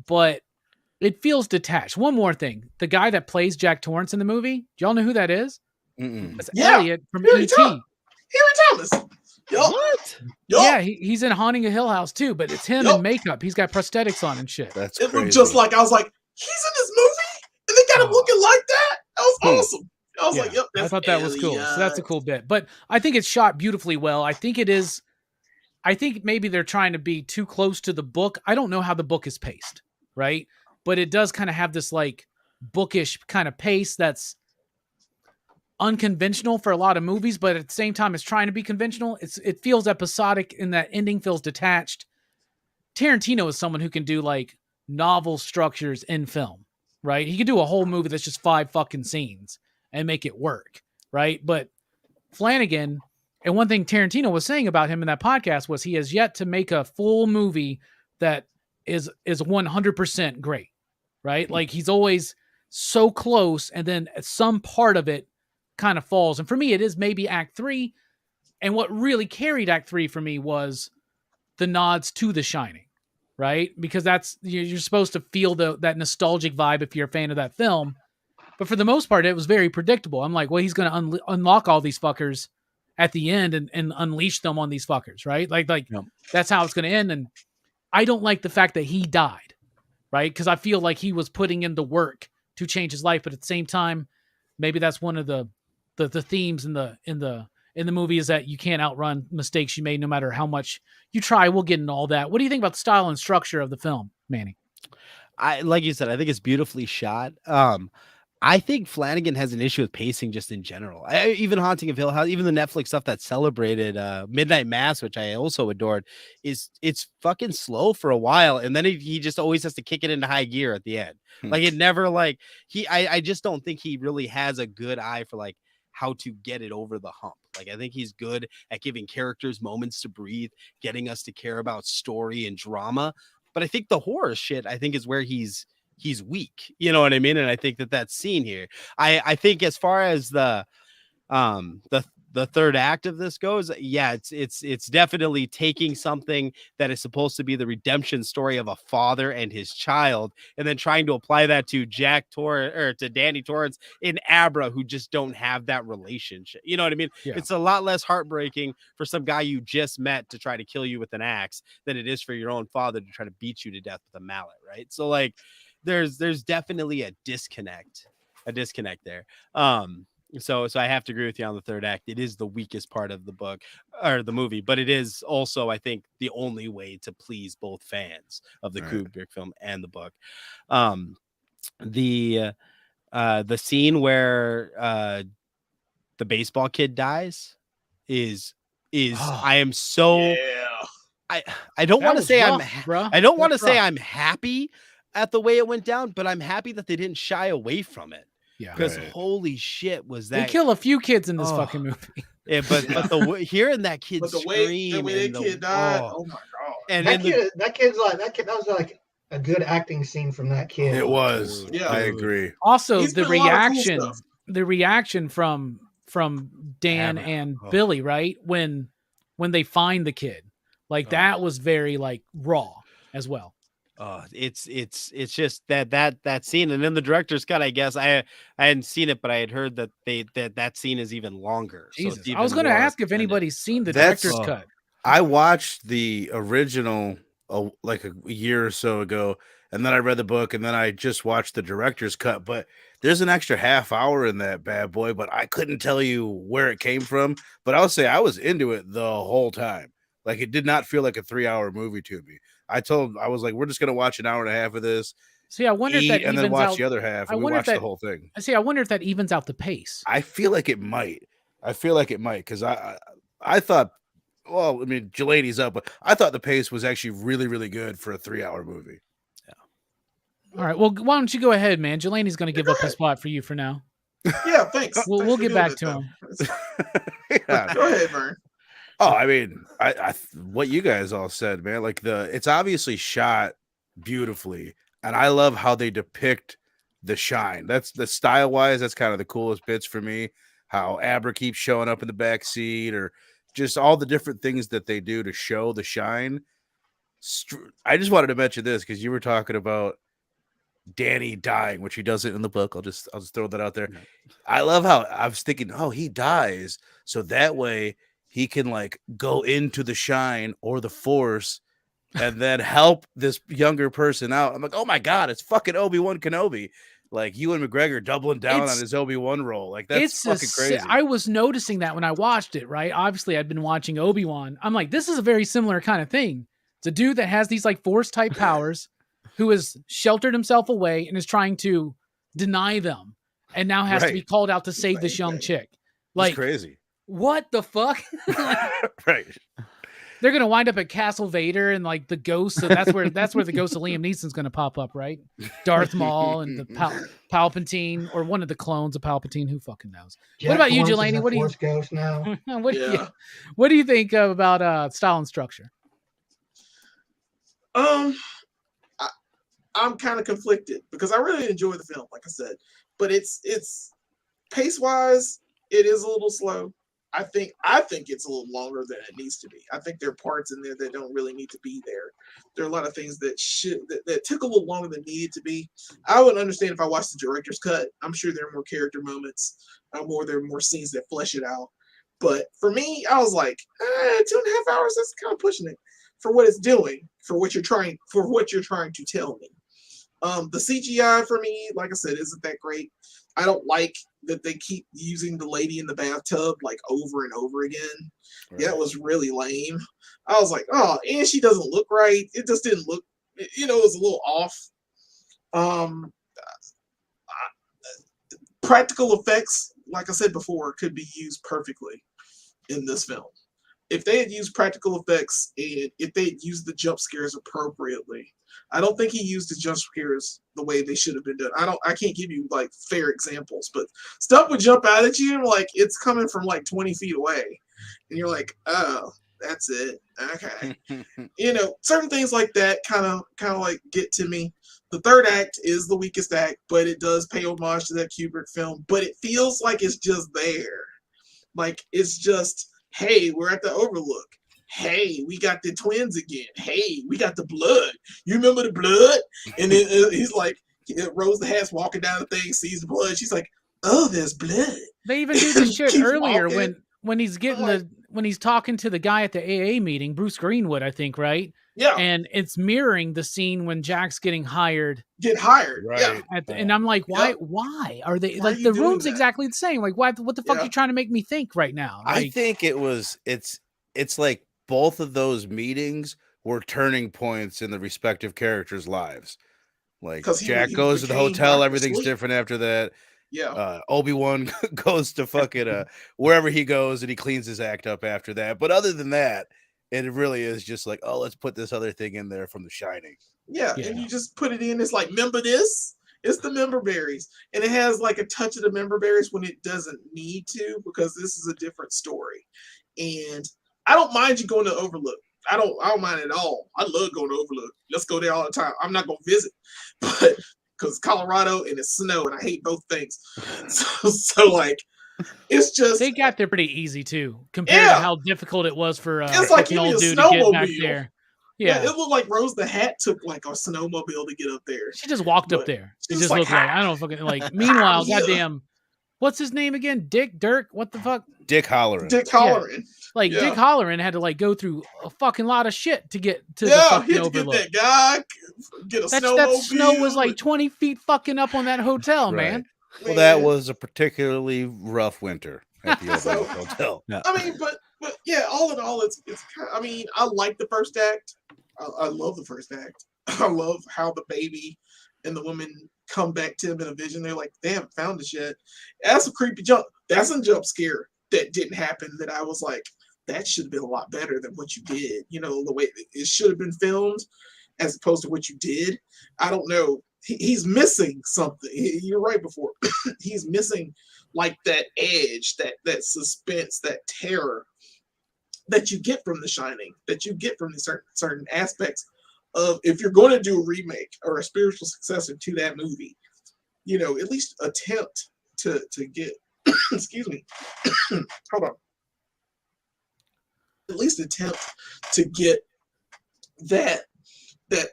but it feels detached. One more thing. The guy that plays Jack Torrance in the movie, do y'all know who that is? That's Elliot from E.T. Harry Thomas. Yup. what? Yup. Yeah, he's in Haunting a Hill House too, but it's him in makeup. He's got prosthetics on and shit. That's It crazy. looked just like, I was like, he's in this movie? And they got him looking like that? That was awesome. I was like, yep, that's I thought that was cool. So that's a cool bit. But I think it's shot beautifully well. I think maybe they're trying to be too close to the book. I don't know how the book is paced, right? But it does kind of have this like bookish kind of pace that's unconventional for a lot of movies, but at the same time it's trying to be conventional. It feels episodic and that ending feels detached. Tarantino is someone who can do like novel structures in film, right? He could do a whole movie that's just 5 fucking scenes and make it work, right? But Flanagan, and one thing Tarantino was saying about him in that podcast was he has yet to make a full movie that is 100% great, right? Like he's always so close, and then some part of it kind of falls. And for me, it is maybe Act 3. And what really carried Act 3 for me was the nods to The Shining, right? Because that's you're supposed to feel that nostalgic vibe if you're a fan of that film. But for the most part, it was very predictable. I'm like, well, he's going to unlock all these fuckers at the end and unleash them on these fuckers, right? Like that's how it's going to end. And I don't like the fact that he died, right? Because I feel like he was putting in the work to change his life, but at the same time, maybe that's one of the themes in the movie is that you can't outrun mistakes you made, no matter how much you try. We'll get into all that. What do you think about the style and structure of the film, Manny? Like you said, I think it's beautifully shot. I think Flanagan has an issue with pacing just in general. Even Haunting of Hill House, even the Netflix stuff that celebrated Midnight Mass, which I also adored, it's fucking slow for a while, and then he just always has to kick it into high gear at the end. Like it never like I just don't think he really has a good eye for like how to get it over the hump. Like I think he's good at giving characters moments to breathe, getting us to care about story and drama. But I think the horror shit, I think, is where he's weak, you know what I mean? And I think that's seen here. I think as far as the third act of this goes, yeah, it's definitely taking something that is supposed to be the redemption story of a father and his child, and then trying to apply that to to Danny Torrance in Abra, who just don't have that relationship. You know what I mean? Yeah. It's a lot less heartbreaking for some guy you just met to try to kill you with an axe than it is for your own father to try to beat you to death with a mallet, right? So like there's definitely a disconnect there. So I have to agree with you on the third act. It is the weakest part of the book or the movie, but it is also, I think, the only way to please both fans of the Kubrick film and the book. The scene where the baseball kid dies is I am so I don't want to say I'm happy at the way it went down, but I'm happy that they didn't shy away from it. Yeah, because holy shit, was that they kill a few kids in this fucking movie. Yeah, but hearing that kid scream, the way that kid died, oh my god! And that was like a good acting scene from that kid. It was. Yeah, I agree. Also, the reaction from Dan and Billy, right? When they find the kid, like that was very like raw as well. It's just that scene, and then the director's cut. I guess I hadn't seen it, but I had heard that that scene is even longer. So Jesus. it's even I was going to more ask if extended. anybody's seen the That's- director's cut. I watched the original like a year or so ago, and then I read the book, and then I just watched the director's cut. But there's an extra half hour in that bad boy, but I couldn't tell you where it came from. But I'll say I was into it the whole time. Like, it did not feel like a 3-hour movie to me. I was like, we're just gonna watch an hour and a half of this. See, I wonder if that and evens then watch out. the other half. I And we wonder if watched the that- whole thing. See, I wonder if that evens out the pace. I feel like it might. Because I thought, well, I mean, Jelani's up, but I thought the pace was actually really, really good for a 3-hour movie. All right. Well, why don't you go ahead, man? Jelani's going to give Go up his ahead. spot for you for now. Yeah, thanks. We'll Thanks for get doing back it, to though. him. Yeah. Go ahead, Vern. Oh, I mean, I what you guys all said, man. Like, it's obviously shot beautifully, and I love how they depict the shine. That's the style wise. That's kind of the coolest bits for me. How Abra keeps showing up in the back seat, or just all the different things that they do to show the shine. I just wanted to mention this because you were talking about Danny dying, which he doesn't in the book. I'll just throw that out there. Yeah. I love how I was thinking, oh, he dies, so that way he can like go into the shine or the force and then help this younger person out. I'm like, oh my god, it's fucking Obi-Wan Kenobi. Like, Ewan McGregor doubling down on his Obi-Wan role. Like, that's fucking crazy. I was noticing that when I watched it, right? Obviously, I'd been watching Obi-Wan. I'm like, this is a very similar kind of thing. It's a dude that has these like force type powers who has sheltered himself away and is trying to deny them and now has to be called out to save this young chick. Like, That's crazy. What the fuck? Right. They're gonna wind up at Castle Vader and like the ghost. So that's where the ghost of Liam Neeson's gonna pop up, right? Darth Maul and the Palpatine, or one of the clones of Palpatine. Who fucking knows? Jack What about you, Torrance is Jelani? a What do you Force ghost now? what do you think about style and structure? I'm kind of conflicted because I really enjoy the film, like I said, but it's pace wise, it is a little slow. I think it's a little longer than it needs to be. I think there are parts in there that don't really need to be there. There are a lot of things that took a little longer than needed to be. I would understand if I watched the director's cut. I'm sure there are more character moments, there are more scenes that flesh it out. But for me, I was like, 2.5 hours. That's kind of pushing it for what it's doing, for what you're trying to tell me. The CGI for me, like I said, isn't that great. I don't like that they keep using the lady in the bathtub like over and over again. Right. Yeah, it was really lame. I was like, oh, and she doesn't look right. It just didn't look, it was a little off. Practical effects, like I said before, could be used perfectly in this film. If they had used practical effects and if they had used the jump scares appropriately, I don't think he used the jump scares the way they should have been done. I can't give you like fair examples, but stuff would jump out at you like it's coming from like 20 feet away. And you're like, oh, that's it. Okay. Certain things like that kind of like get to me. The third act is the weakest act, but it does pay homage to that Kubrick film, but it feels like it's just there. Like it's just, hey, we're at the Overlook. Hey, we got the twins again. Hey, we got the blood. You remember the blood? And then he's like, Rose the Hat's walking down the thing, sees the blood. She's like, oh, there's blood. They even do this shit earlier walking. when he's getting when he's talking to the guy at the AA meeting, Bruce Greenwood, I think, right? Yeah. And it's mirroring the scene when Jack's getting hired. Right. Yeah. And I'm like, why? Why are they like the room's exactly the same? Like, what the fuck are you trying to make me think right now? Like, I think it's like both of those meetings were turning points in the respective characters' lives. Like Jack goes to the hotel, everything's different after that. Yeah. Obi-Wan goes to fucking wherever he goes and he cleans his act up after that. But other than that, it really is just like, oh, let's put this other thing in there from The Shining. Yeah. And you just put it in. It's like, remember this? It's the member berries. And it has like a touch of the member berries when it doesn't need to, because this is a different story. And I don't mind you going to Overlook. I don't mind at all. I love going to Overlook. Let's go there all the time. I'm not going to visit, but because Colorado and it's snow and I hate both things. So like, it's just they got there pretty easy too, compared to how difficult it was for it's like an old dude to get back there. Yeah. It looked like Rose the Hat took like a snowmobile to get up there. She just walked up But there. It she's just like, looked like I don't fucking like. Meanwhile, Yeah. goddamn, what's his name again? Dirk. What the fuck? Dick Halloran. Dick Halloran. Like Yeah. Dick Halloran had to like go through a fucking lot of shit to get to the Yeah, fucking he had to get Overlook. that guy, get a That snowmobile. snow was like 20 feet fucking up on that hotel, Right. man. Well, that Man. was a particularly rough winter at the So- Overlook Hotel. I mean, but yeah, all in all, it's kind of, I mean, I like the first act. I love the first act. I love how the baby and the woman come back to him in a vision. They're like, they haven't found us yet. That's a creepy jump. That's a jump scare that didn't happen. That I was like, that should have been a lot better than what you did. You know, the way it should have been filmed, as opposed to what you did. I don't know. He's missing something. You're right before. He's missing like that edge, that suspense, that terror that you get from The Shining, that you get from the certain aspects of, if you're going to do a remake or a spiritual successor to that movie, you know, at least attempt to get excuse me, hold on, at least attempt to get that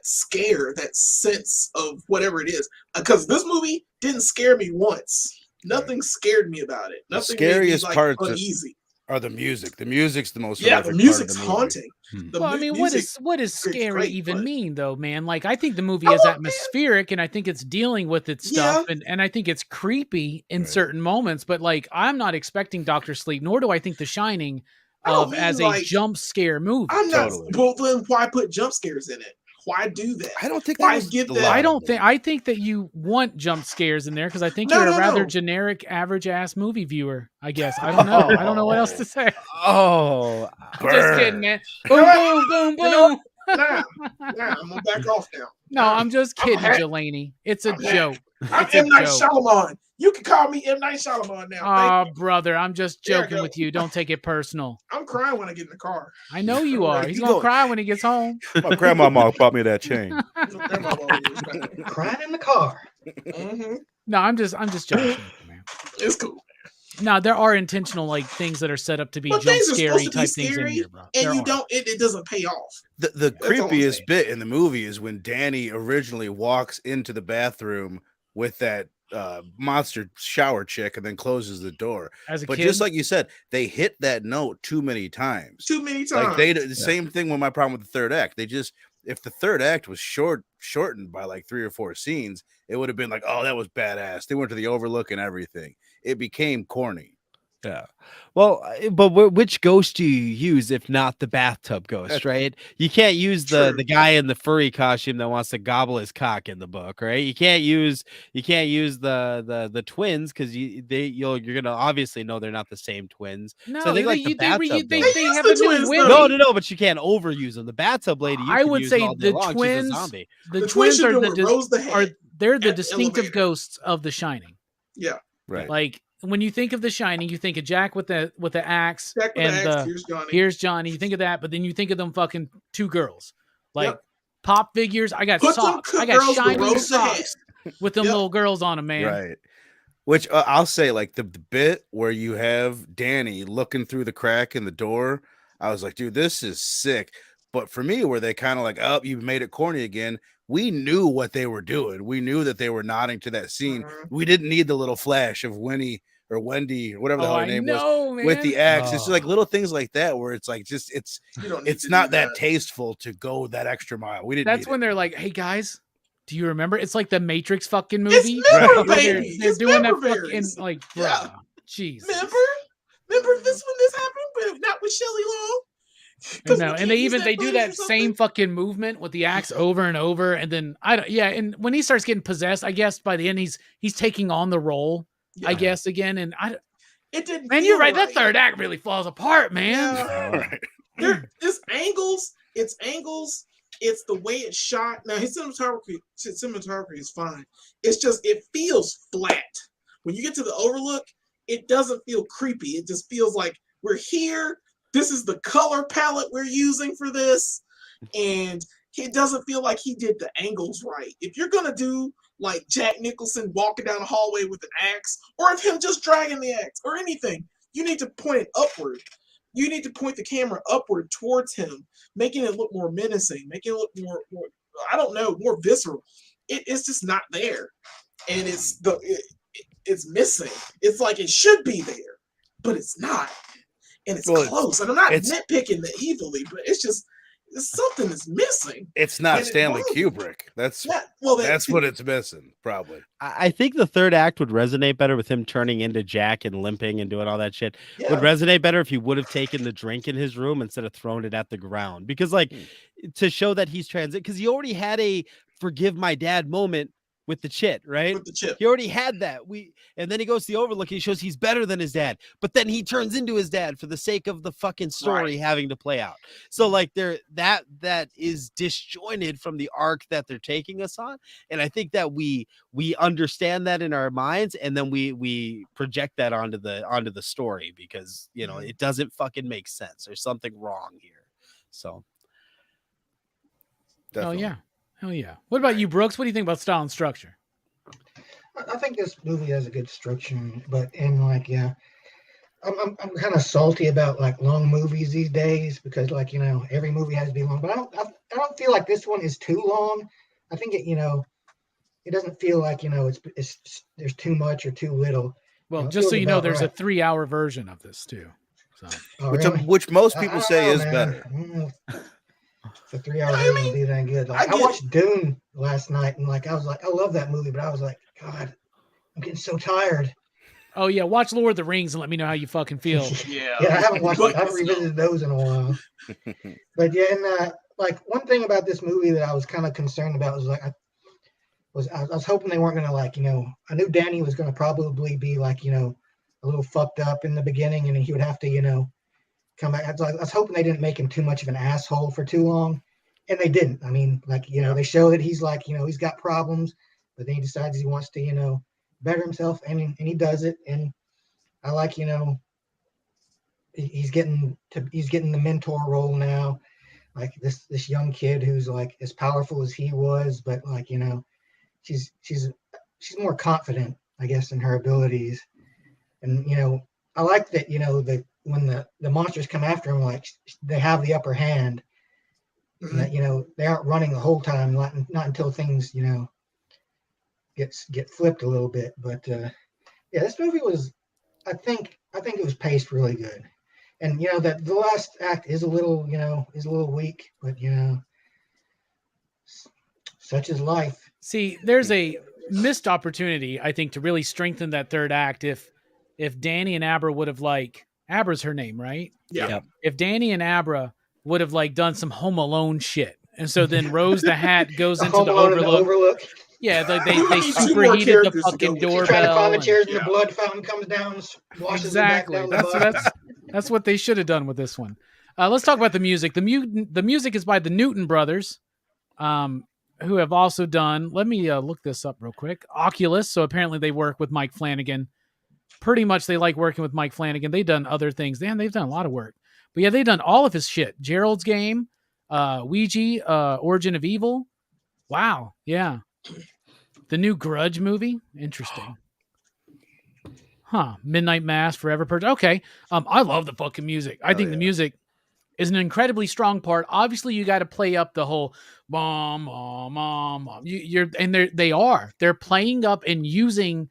scare, that sense of whatever it is, because this movie didn't scare me once. Nothing scared me about it. The Nothing scariest made me, parts uneasy. Are the music. The music's the most Yeah, horrific the part of music's the movie. haunting. The Well, I mean, what music is scary great, even but- mean though, man? Like I think the movie I is love atmospheric and I think it's dealing with its stuff and I think it's creepy in Right. certain moments, but like I'm not expecting Dr. Sleep, nor do I think The Shining I don't mean, as like, a jump scare movie. I'm not. Totally. Well, then why put jump scares in it? Why do that? I don't think Why that was give a that- lot I of don't them. think I think that you want jump scares in there because I think No, you're a no, rather no. generic average ass movie viewer, I guess. I don't know. I don't know what else to say. Oh, I'm just kidding, Burn. man. You Boom, know boom, boom, You know boom. Nah, I'm gonna back off now. No, I'm just I'm kidding, happy. Jelani. It's a I'm happy. joke. I'm It's a M. Night joke. Shyamalan. You can call me M. Night Shyamalan now. Oh, Thank you. brother, I'm just There you joking go. with you. Don't take it personal. I'm crying when I get in the car. I know you are. He's You gonna don't- cry when he gets home. My grandmama bought me that chain. Crying in the car. Mhm. No, I'm just joking, man. It's cool. No, there are intentional like things that are set up to be But jump things are scary supposed to be type things in scary, here, bro. and There you are. don't. It doesn't pay off. The all I'm creepiest saying. bit in the movie is when Danny originally walks into the bathroom with that monster shower chick and then closes the door. As a But kid, just like you said, they hit that note too many times. Too many times. Like they the same thing with my problem with the third act. They just, if the third act was shortened by like 3 or 4 scenes, it would have been like, oh, that was badass. They went to the Overlook and everything. It became corny. yeah. Well, but which ghost do you use if not the bathtub ghost, right? You can't use the True. guy in the furry costume that wants to gobble his cock in the book, right? You can't use the twins because you're gonna obviously know they're not the same twins. no, so I think, like, the they bathtub ghost- they They have use a the new twins, window. though. No, but you can't overuse them. The bathtub lady, you I can would use say all day the long. twins- She's a zombie. The twins twins should are do the with Rose the Hat. they're the at the distinctive elevator. ghosts of The Shining. Yeah. Right. Like when you think of The Shining, you think of Jack with the axe Back with and the axe. Here's Johnny. here's Johnny. You think of that, but then you think of them fucking 2 girls, like Yep. pop figures. I got Put them socks. I girls got with shiny Rose the Hat. socks with them Yep. little girls on them, man. Right. Which I'll say, like the bit where you have Danny looking through the crack in the door, I was like, dude, this is sick. But for me, where they kind of like, oh, you made it corny again. We knew what they were doing. We knew that they were nodding to that scene. Mhm. We didn't need the little flash of Winnie or Wendy or whatever the Oh, hell her I name was know, man. with the axe. It's just like Oh. little things like that where it's like just You don't need it's to not do that tasteful to go that extra mile. We didn't. That's need when it. they're like, "Hey guys, do you remember? It's like the Matrix fucking It's movie. member where they're, baby. they're It's doing that member fucking berries. like, Yeah. bruh, Jesus. Remember this when this happened, but not with Shelley Long. 'Cause No, we and they can't use even they do footage that or something. same fucking movement with the axe over and over, and then I don't. Yeah, and when he starts getting possessed, I guess by the end he's taking on the role. I Yeah. guess again, and It didn't. man, you're feel right. That third act really falls apart, man. Yeah. Right. It's angles. It's the way it's shot. Now his cinematography is fine. It's just it feels flat. When you get to the Overlook, it doesn't feel creepy. It just feels like we're here. This is the color palette we're using for this, and it doesn't feel like he did the angles right. If you're gonna do like Jack Nicholson walking down the hallway with an axe, or if him just dragging the axe, or anything, you need to point it upward. You need to point the camera upward towards him, making it look more menacing, making it look more I don't know, more visceral. It's just not there, and it's missing. It's like it should be there, but it's not, and it's close. And I'm not nitpicking the evilly, but it's just something is missing. It's not Stanley Kubrick. That's what it's missing, probably. I think the third act would resonate better with him turning into Jack and limping and doing all that shit. Yeah. Would resonate better if he would have taken the drink in his room instead of throwing it at the ground. Because, like, to show that he's because he already had a forgive my dad moment with the chit, right? With the chip. He already had that. And then he goes to the Overlook and he shows he's better than his dad. But then he turns into his dad for the sake of the fucking story having to play out. So like that is disjointed from the arc that they're taking us on. And I think that we understand that in our minds, and then we project that onto the story because it doesn't fucking make sense. There's something wrong here. So definitely. Hell yeah. What about you, Brooks? What do you think about style and structure? I think this movie has a good structure, but I'm kind of salty about like long movies these days because every movie has to be long. But I don't feel like this one is too long. I think it doesn't feel like it's there's too much or too little. Well, just so you know, there's a 3-hour version of this too. So. Which most people say is better. For 3 hours, it wouldn't be that good. Like, I watched Dune last night, and I was like, I love that movie, but I was like, God, I'm getting so tired. Oh yeah, watch Lord of the Rings and let me know how you fucking feel. Yeah, I haven't watched. I haven't revisited those in a while. But yeah, and one thing about this movie that I was kind of concerned about was I was hoping they weren't gonna I knew Danny was gonna probably be a little fucked up in the beginning, and he would have to come back. I was hoping they didn't make him too much of an asshole for too long, and they didn't. I mean, they show that he's he's got problems, but then he decides he wants to better himself, and he does it. And I like he's getting the mentor role now, like this young kid who's as powerful as he was, but she's more confident, I guess, in her abilities. And I like that when the monsters come after him, they have the upper hand. Mm-hmm. That they aren't running the whole time, not until things get flipped a little bit. But this movie was, I think it was paced really good. And that the last act is a little weak, but such is life. See, there's a missed opportunity, I think, to really strengthen that third act if Danny and Abra would have Abra's her name, right? Yeah. Yep. If Danny and Abra would have done some Home Alone shit, and so then Rose the Hat goes into the Overlook. Yeah, they superheated the fucking doorbell. Trying to find the chairs, and the blood fountain comes down, washes exactly. It back down That's what they should have done with this one. Let's talk about the music. The music is by the Newton Brothers, who have also done. Let me look this up real quick. Oculus. So apparently they work with Mike Flanagan. Pretty much they like working with Mike Flanagan. They've done other things. They've done a lot of work. But yeah, they've done all of his shit. Gerald's Game, Ouija, Origin of Evil. Wow. Yeah. The new Grudge movie. Interesting. Midnight Mass, Forever Purge. Okay. I love the fucking music. I think the music is an incredibly strong part. Obviously, you got to play up the whole mom, mom, mom, mom. They're playing up and using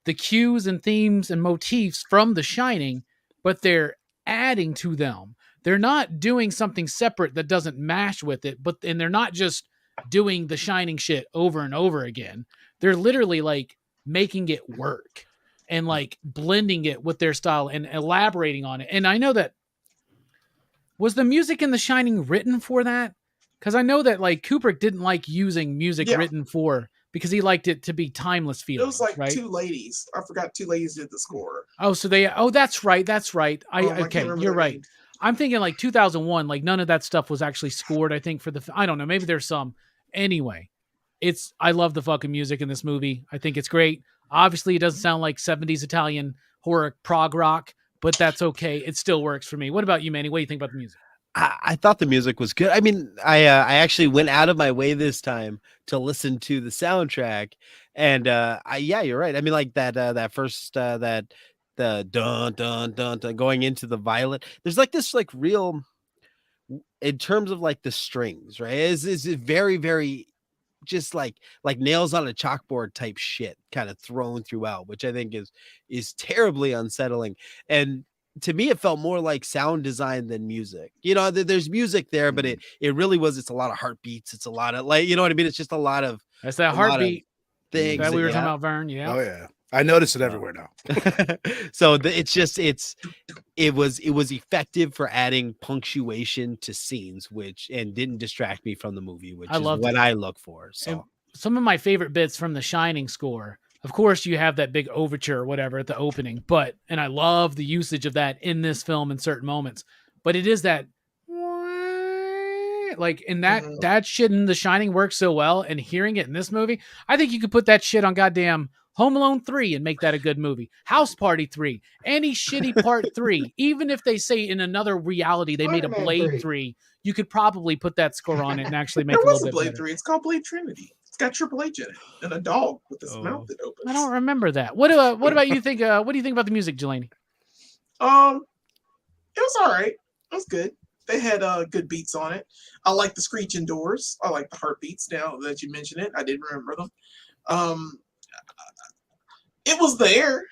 the cues and themes and motifs from The Shining, but they're adding to them. They're not doing something separate that doesn't mash with it, and they're not just doing The Shining shit over and over again. They're literally making it work and blending it with their style and elaborating on it. And I know that was the music in The Shining written for that? Because I know that Kubrick didn't like using music written for, because he liked it to be timeless feeling. It was right? Two ladies. I forgot two ladies did the score. Oh, so that's right. That's right. Okay, you're right. Names. I'm thinking 2001, none of that stuff was actually scored, I think, for I don't know, maybe there's some. Anyway, I love the fucking music in this movie. I think it's great. Obviously, it doesn't sound like 70s Italian horror prog rock, but that's okay. It still works for me. What about you, Manny? What do you think about the music? I thought the music was good. I mean, I actually went out of my way this time to listen to the soundtrack, and you're right. I mean, that first that the dun dun dun dun going into the violet. There's like this like real in terms of like the strings, right? Is very, very just like nails on a chalkboard type shit kind of thrown throughout, which I think is terribly unsettling. And to me, it felt more like sound design than music. You know, there's music there, but it really was. It's a lot of heartbeats. It's a lot of like, you know what I mean? It's just a lot of That's that heartbeat things that we were yeah. talking about, Vern. Yeah. Oh yeah, I notice it everywhere now. So it was effective for adding punctuation to scenes, and didn't distract me from the movie, which is what I look for. So and some of my favorite bits from the Shining score. Of course, you have that big overture or whatever at the opening, and I love the usage of that in this film in certain moments. But it is that like in that shit in The Shining works so well, and hearing it in this movie, I think you could put that shit on goddamn Home Alone 3 and make that a good movie. House Party 3, any shitty part 3, even if they say in another reality they made a Blade 3, you could probably put that score on it and actually make it a little bit Blade better. 3. It's called Blade Trinity. It's got Triple H in it and a dog with his mouth that opens. I don't remember that. What about you think? What do you think about the music, Jelani? It was all right. It was good. They had good beats on it. I like the screeching doors. I like the heartbeats. Now that you mention it, I didn't remember them. It was there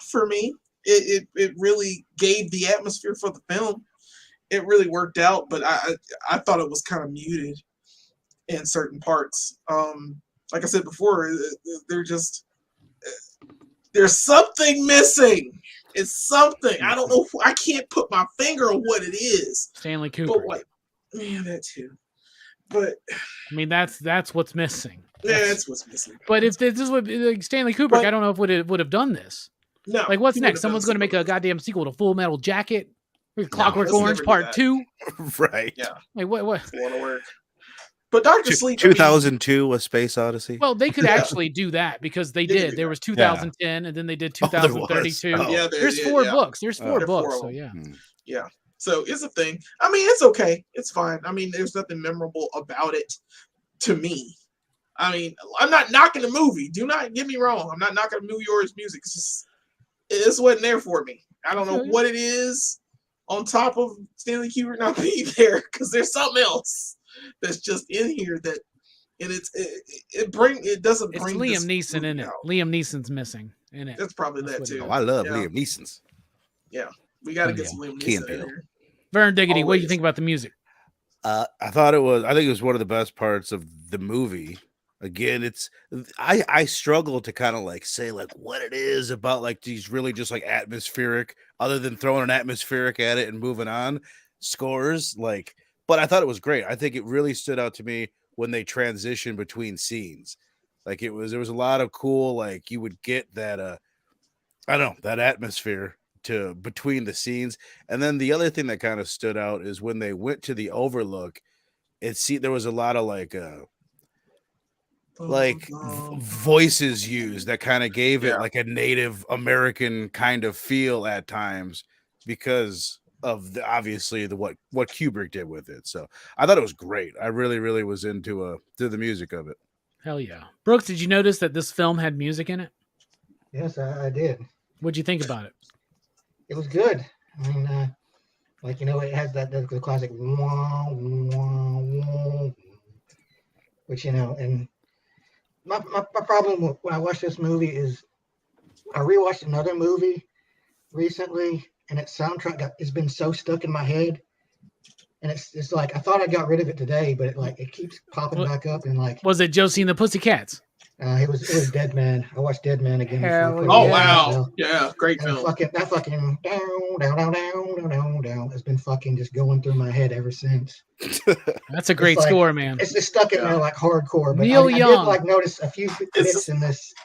for me. It really gave the atmosphere for the film. It really worked out, but I thought it was kind of muted in certain parts. Like I said before, there's something missing. It's something. I don't know. I can't put my finger on what it is. Stanley Kubrick. But like, man, that too. But I mean, that's what's missing. That's what's missing. But if this was like Stanley Kubrick, I don't know if would have done this. No. Like, what's next? Someone's going to make a goddamn sequel to Full Metal Jacket, Clockwork Orange Part 2. Right. Yeah. Like what? Want to work. But Dr. Sleep. 2002, A Space Odyssey. Well, they could actually do that because they did. There was 2010, and then they did 2032. Yeah, there's 4 books. There's 4 books. So yeah. Yeah. So it's a thing. I mean, it's okay. It's fine. I mean, there's nothing memorable about it to me. I mean, I'm not knocking the movie. Do not get me wrong. I'm not knocking New York's music. It's just, it wasn't there for me. I don't know what it is on top of Stanley Kubrick not being there, because there's something else that's just in here that, and it doesn't bring. It's Liam Neeson in it. Out. Liam Neeson's missing in it. That's probably that too. Oh, I love Liam Neeson's. Yeah, we got to get some Liam Neeson in here. Vern Diggity, what do you think about the music? I think it was one of the best parts of the movie. Again, I struggle to kind of like say like what it is about like these really just like atmospheric, other than throwing an atmospheric at it and moving on scores. Like, but I thought it was great. I think it really stood out to me when they transitioned between scenes. Like there was a lot of cool, like you would get that I don't know, that atmosphere to between the scenes. And then the other thing that kind of stood out is when they went to the Overlook, there was a lot of voices used that kind of gave it like a Native American kind of feel at times because of obviously what Kubrick did with it. So I thought it was great. I really, really was into the music of it. Hell yeah. Brooks, did you notice that this film had music in it? Yes, I did. What'd you think about it? It was good. I mean, it has the classic wah, wah, wah, which, and my problem when I watched this movie is I rewatched another movie recently, and its soundtrack has been so stuck in my head, and it's like I thought I got rid of it today, but it keeps popping back up, and like was it Josie and the Pussycats? It was Dead Man. I watched Dead Man again. Oh wow! Yeah, great film. That fucking down has been fucking just going through my head ever since. That's a great score, man. It's just stuck in there like hardcore. But Neil Young. I did notice a few bits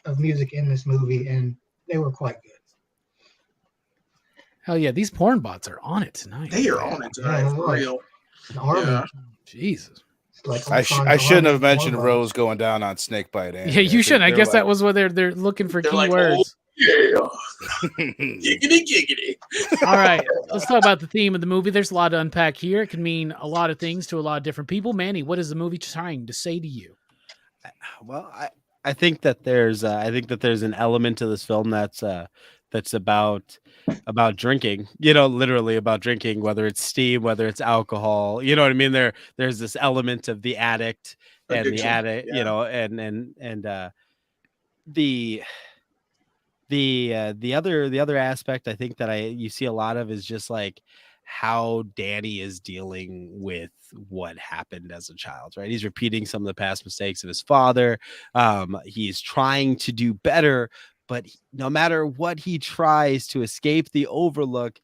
of music in this movie, and they were quite good. Hell yeah, these porn bots are on it tonight. They are on it tonight, for real. Yeah. Jesus. I shouldn't have mentioned Rose going down on Snakebite. Yeah, you shouldn't. I guess that was what they're looking for keywords. Giggity, giggity. All right, let's talk about the theme of the movie. There's a lot to unpack here. It can mean a lot of things to a lot of different people. Manny, what is the movie trying to say to you? Well, I think that there's an element to this film that's that's about drinking, you know, literally about drinking, whether it's steam, whether it's alcohol, you know what I mean? There's this element of the addict and the Addiction. addict, you Yeah. know, and the the other aspect I think that you see a lot of is just like how Danny is dealing with what happened as a child, right? He's repeating some of the past mistakes of his father. He's trying to do better, but no matter what he tries to escape the overlook,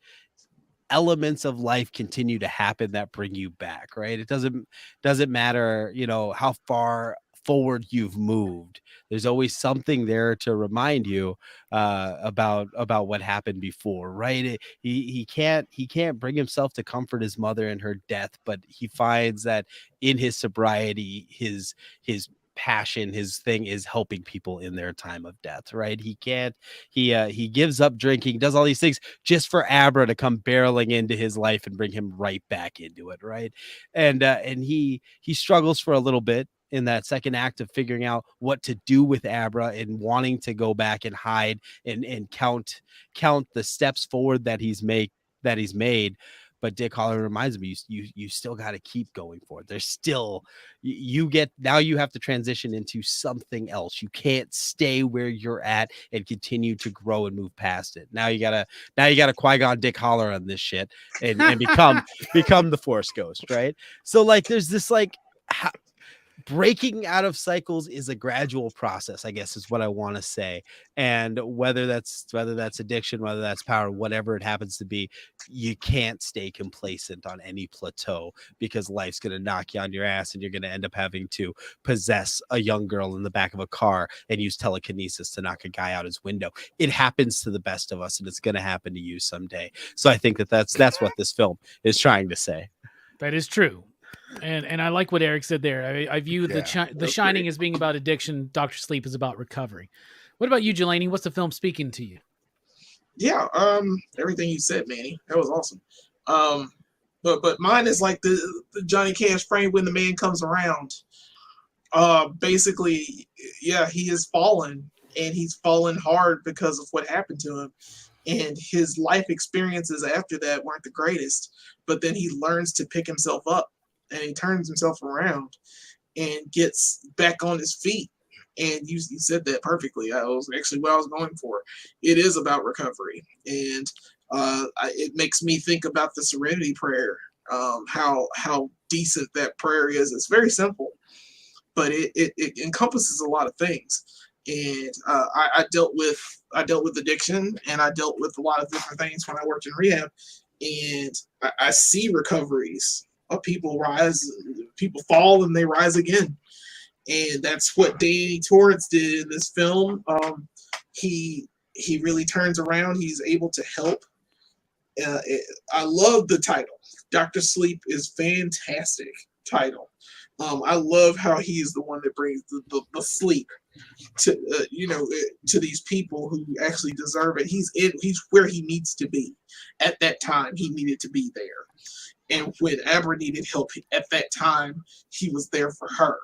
elements of life continue to happen that bring you back, right? It doesn't matter, you know, how far forward you've moved. There's always something there to remind you about what happened before, right? He can't bring himself to comfort his mother in her death, but he finds that in his sobriety, his passion, his thing is helping people in their time of death, right? He gives up drinking, does all these things just for Abra to come barreling into his life and bring him right back into it, right? And he struggles for a little bit in that second act of figuring out what to do with Abra and wanting to go back and hide and count the steps forward that he's made. But Dick Holland reminds me, you still got to keep going forward. There's still, you have to transition into something else. You can't stay where you're at and continue to grow and move past it. Now you gotta Qui-Gon Dick Holler on this shit and become the Force Ghost, right? So like, there's this like, breaking out of cycles is a gradual process, I guess is what I want to say. And whether that's addiction, whether that's power, whatever it happens to be, you can't stay complacent on any plateau, because life's going to knock you on your ass and you're going to end up having to possess a young girl in the back of a car and use telekinesis to knock a guy out his window. It happens to the best of us, and it's going to happen to you someday. So I think that's what this film is trying to say. That is true. And I like what Eric said there. I view the Shining as being about addiction. Dr. Sleep is about recovery. What about you, Jelani? What's the film speaking to you? Yeah, everything you said, Manny, that was awesome. But mine is like the Johnny Cash frame when the man comes around. Basically, yeah, he has fallen, and he's fallen hard because of what happened to him, and his life experiences after that weren't the greatest. But then he learns to pick himself up, and he turns himself around and gets back on his feet. And you said that perfectly. That was actually what I was going for. It is about recovery. And it makes me think about the Serenity Prayer, how decent that prayer is. It's very simple, but it encompasses a lot of things. And I dealt with addiction, and I dealt with a lot of different things when I worked in rehab. And I see recoveries. People rise, people fall, and they rise again, and that's what Danny Torrance did in this film. He really turns around. He's able to help. I love the title. Dr. Sleep is fantastic title. I love how he's the one that brings the sleep to to these people who actually deserve it. He's where he needs to be at that time. He needed to be there. And when Abra needed help at that time, he was there for her,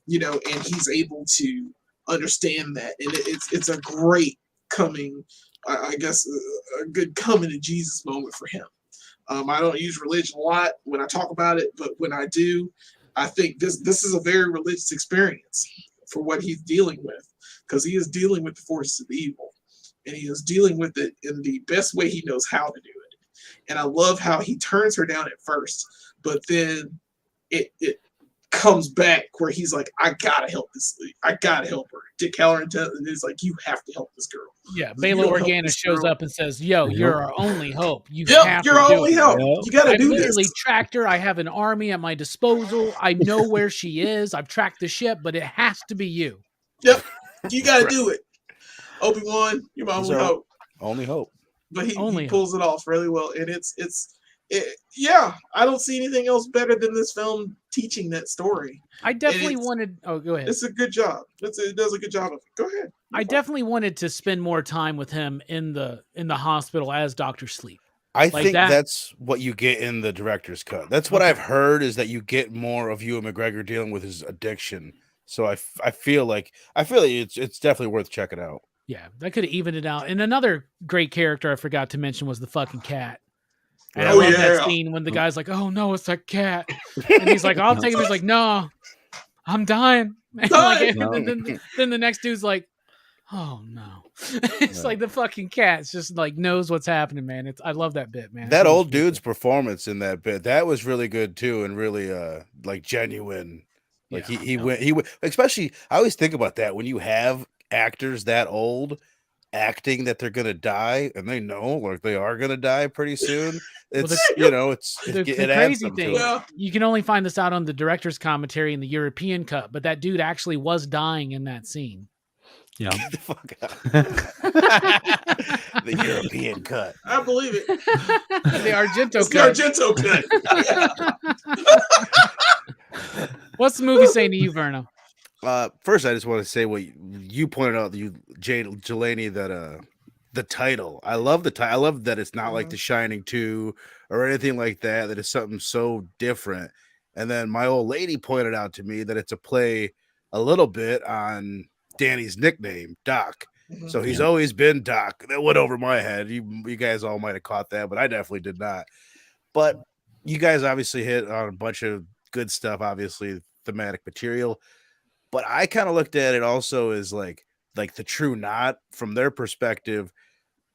and he's able to understand that. And it's a great coming, I guess, a good coming to Jesus moment for him. I don't use religion a lot when I talk about it, but when I do, I think this is a very religious experience for what he's dealing with, because he is dealing with the forces of evil, and he is dealing with it in the best way he knows how to do it. And I love how he turns her down at first, but then it comes back where he's like, I gotta help her. Dick Halloran is like, you have to help this girl. Yeah, Bela Organa shows up and says, "Yo, you're our only hope. You Yep, have you're to our do only it." help. You gotta I've do literally this. tracked her. I have an army at my disposal. I know where she is. I've tracked the ship, but it has to be you. Yep, you gotta do it. Obi-Wan, you're my He's only our hope. Only hope. But he Only pulls it off really well, and yeah, I don't see anything else better than this film teaching that story. I definitely wanted. Oh, go ahead. It's a good job. It does a good job of it. Go ahead. I definitely wanted to spend more time with him in the hospital as Dr. Sleep. I Like think that. that's what you get in the director's cut. That's what I've heard, is that you get more of Ewan McGregor dealing with his addiction. So I feel like it's definitely worth checking out. Yeah, that could have evened it out. And another great character I forgot to mention was the fucking cat. And I Oh, love that yeah. scene when the guy's like, "Oh no, it's that cat," and he's like, "I'll take him." He's like, "No, I'm dying." And like, No. then the next dude's like, "Oh no!" It's like the fucking cat's just like knows what's happening, man. I love that bit, man. That old dude's performance in that bit, that was really good too, and really like genuine. Like Yeah. he went especially I always think about that when you have actors that old acting that they're gonna die and they know like they are gonna die pretty soon. It's the it adds crazy something thing. to it. Yeah. You can only find this out on the director's commentary in the European cut, but that dude actually was dying in that scene. Yeah. Get the fuck out. The European cut. I believe it. The Argento It's the cut. Argento cut. What's the movie saying to you, Verno? First, I just want to say what you pointed out, Jelani, that the title. I love the title. I love that it's not like The Shining 2 or anything like that. That it's something so different. And then my old lady pointed out to me that it's a play a little bit on Danny's nickname, Doc. So he's always been Doc. That went over my head. You guys all might have caught that, but I definitely did not. But you guys obviously hit on a bunch of good stuff, obviously thematic material. But I kind of looked at it also as like the true knot from their perspective.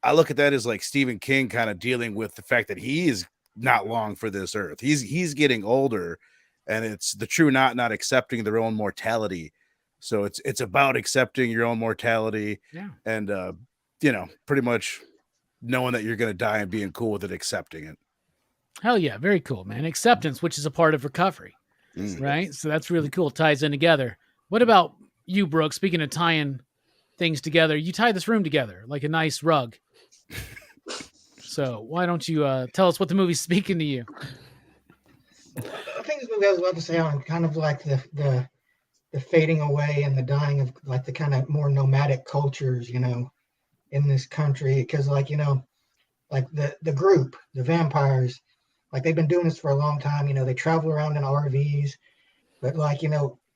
I look at that as like Stephen King kind of dealing with the fact that he is not long for this earth. He's getting older, and it's the true knot not accepting their own mortality. So it's about accepting your own mortality, and pretty much knowing that you're going to die and being cool with it, accepting it. Hell yeah, very cool, man. Acceptance, which is a part of recovery, right? So that's really cool. It ties in together. What about you, Brooke? Speaking of tying things together, you tie this room together like a nice rug. So why don't you tell us what the movie's speaking to you? I think this movie has a lot to say on kind of like the fading away and the dying of like the kind of more nomadic cultures, in this country. Because like the group, the vampires, like they've been doing this for a long time. They travel around in RVs, but like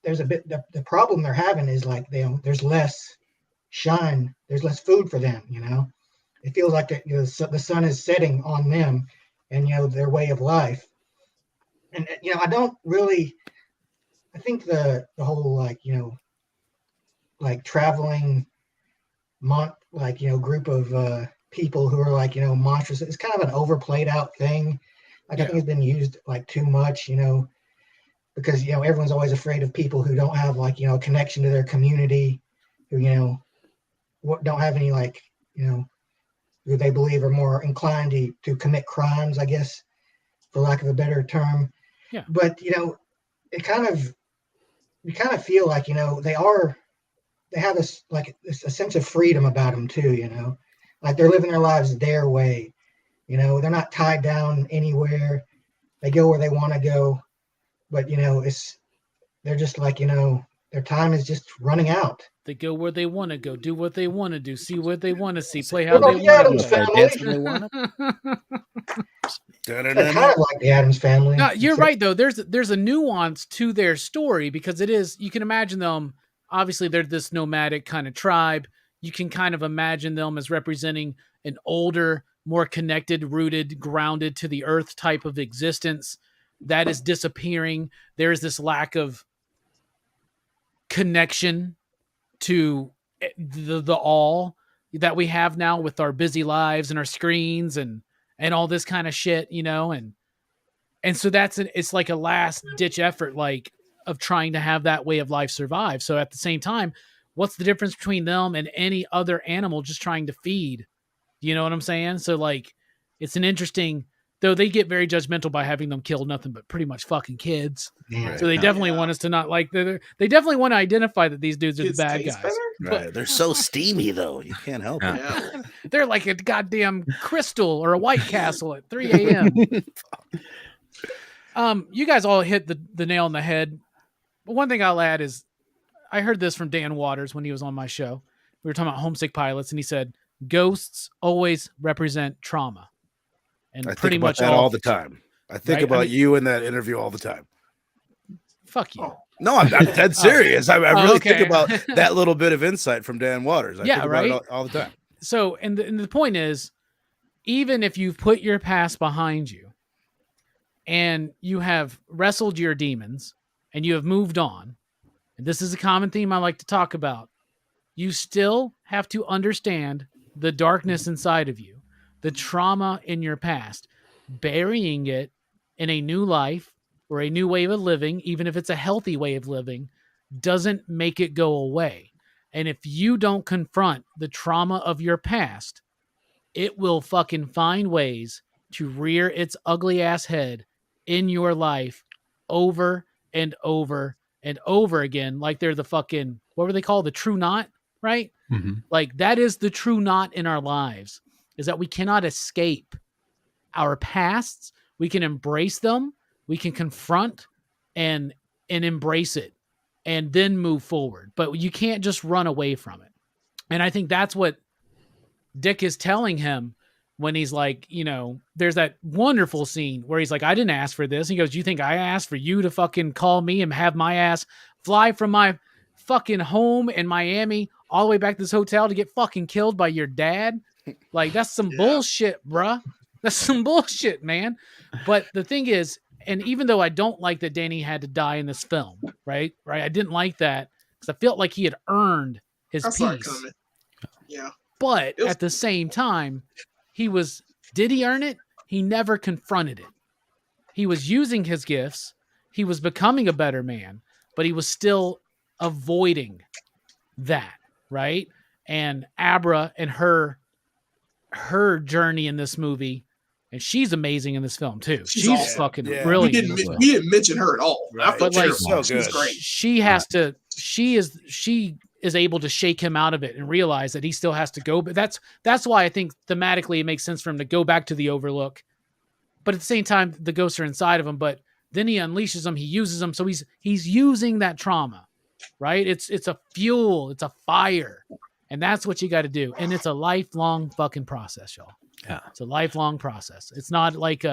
there's a bit the problem they're having is like there's less shine, there's less food for them. It feels like the sun is setting on them and their way of life. And I don't really. I think the whole like traveling group of people who are like monsters. It's kind of an overplayed out thing. Like I think it's been used like too much. Because everyone's always afraid of people who don't have like a connection to their community, who don't have any who they believe are more inclined to commit crimes, I guess, for lack of a better term. Yeah. But it kind of you kind of feel like they have a sense of freedom about them too. Like they're living their lives their way. They're not tied down anywhere. They go where they want to go. But they're just like their time is just running out. They go where they want to go, do what they want to do, see what they want to see, play how Well, they the Addams want Family. to. They're kind of like the Addams Family. No, you're right though. There's a nuance to their story because it is. You can imagine them. Obviously, they're this nomadic kind of tribe. You can kind of imagine them as representing an older, more connected, rooted, grounded to the earth type of existence that is disappearing. There is this lack of connection to the all that we have now with our busy lives and our screens and all this kind of shit, and so it's like a last ditch effort, like of trying to have that way of life survive. So at the same time, what's the difference between them and any other animal just trying to feed? You know what I'm saying? So like, it's an interesting, though they get very judgmental by having them kill nothing but pretty much fucking kids. Yeah. So they definitely want us to not like, they definitely want to identify that these dudes are Kids the bad taste guys. better? Right. They're so steamy though. You can't help it. Yeah. They're like a goddamn Crystal or a White Castle at 3 a.m. You guys all hit the nail on the head. But one thing I'll add is I heard this from Dan Waters when he was on my show. We were talking about homesick pilots, and he said ghosts always represent trauma. And I pretty think about much that all the time. I think Right? about you in that interview all the time. Fuck you. Oh. No, I'm dead serious. I really okay. think about that little bit of insight from Dan Waters. I Yeah, think about right? it all the time. So, and the point is, even if you've put your past behind you and you have wrestled your demons and you have moved on, and this is a common theme I like to talk about, you still have to understand the darkness inside of you, the trauma in your past, burying it in a new life or a new way of living, even if it's a healthy way of living, doesn't make it go away. And if you don't confront the trauma of your past, it will fucking find ways to rear its ugly ass head in your life over and over and over again. Like they're the fucking, what were they called? The true knot, right? Mm-hmm. Like that is the true knot in our lives, is that we cannot escape our pasts. We can embrace them. We can confront and embrace it and then move forward. But you can't just run away from it. And I think that's what Dick is telling him when he's like, you know, there's that wonderful scene where he's like, I didn't ask for this. He goes, you think I asked for you to fucking call me and have my ass fly from my fucking home in Miami all the way back to this hotel to get fucking killed by your dad? Like, that's some bullshit, bruh. That's some bullshit, man. But the thing is, and even though I don't like that Danny had to die in this film, right? I didn't like that because I felt like he had earned his peace. Yeah. But at the same time, did he earn it? He never confronted it. He was using his gifts. He was becoming a better man, but he was still avoiding that, right? And Abra and her journey in this movie, and she's amazing in this film too. She's awesome. Fucking We brilliant. didn't mention her at all. Right. But like, so good. She is able to shake him out of it and realize that he still has to go. But that's why I think thematically it makes sense for him to go back to the Overlook. But at the same time, the ghosts are inside of him. But then he unleashes them. He uses them. So he's using that trauma, right? It's a fuel. It's a fire. And that's what you got to do. And it's a lifelong fucking process, y'all. Yeah. It's a lifelong process. It's not like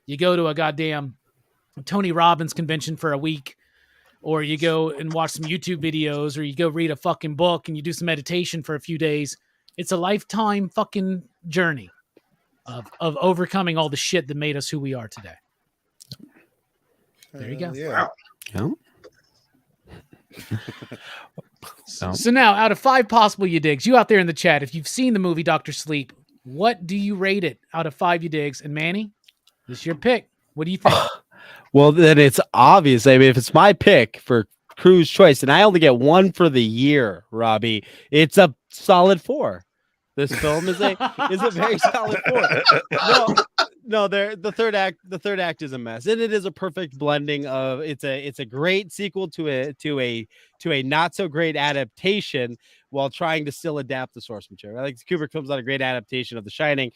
you go to a goddamn Tony Robbins convention for a week, or you go and watch some YouTube videos, or you go read a fucking book and you do some meditation for a few days. It's a lifetime fucking journey of overcoming all the shit that made us who we are today. There you go. Yeah. Yeah. So now, out of 5 possible you digs, you out there in the chat, if you've seen the movie Dr. Sleep, what do you rate it out of 5 you digs? And Manny, this is your pick. What do you think? Well, then it's obvious. I mean, if it's my pick for Crew's choice, and I only get one for the year, Robbie, it's a solid 4. This film is a very solid 4. No, the third act is a mess, and it is a perfect blending of it's a great sequel to a not so great adaptation while trying to still adapt the source material. I think Kubrick films out a great adaptation of The Shining.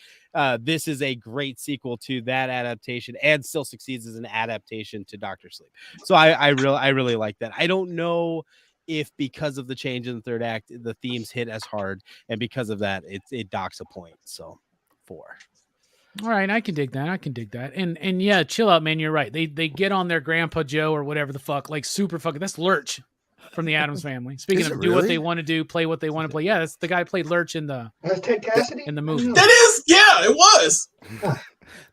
This is a great sequel to that adaptation and still succeeds as an adaptation to Dr. Sleep. So I really like that. I don't know if because of the change in the third act, the themes hit as hard, and because of that, it docks a point. So 4. All right, I can dig that. And yeah, chill out, man. You're right. They get on their Grandpa Joe or whatever the fuck, like super fucking. That's Lurch from the Addams Family. Speaking of do what they want to do, play what they want to play. Yeah, that's the guy who played Lurch in the Ted Cassidy in the movie. That is, yeah, it was.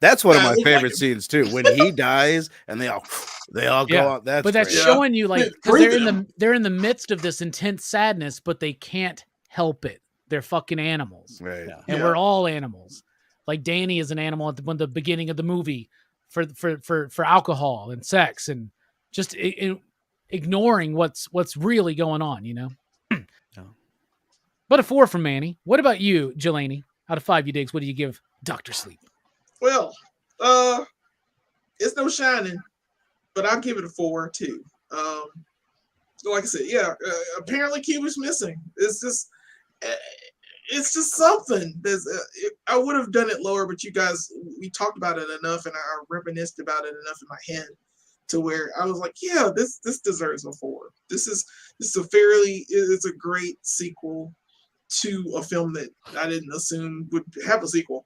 That's one of my favorite scenes too. When he dies and they all go on. That's great. Showing you like because they're in the midst of this intense sadness, but they can't help it. They're fucking animals, right? And we're all animals. Like Danny is an animal at the beginning of the movie for alcohol and sex and just ignoring what's really going on, you know. But a 4 from Manny. What about you, Jelani? Out of 5 you digs, what do you give Dr. Sleep? Well, it's no Shining, but I'll give it a 4 too. Like I said, apparently Cuba's missing. It's just something. I would have done it lower, but you guys, we talked about it enough, and I reminisced about it enough in my head to where I was like, yeah, this deserves a 4. It's a great sequel to a film that I didn't assume would have a sequel.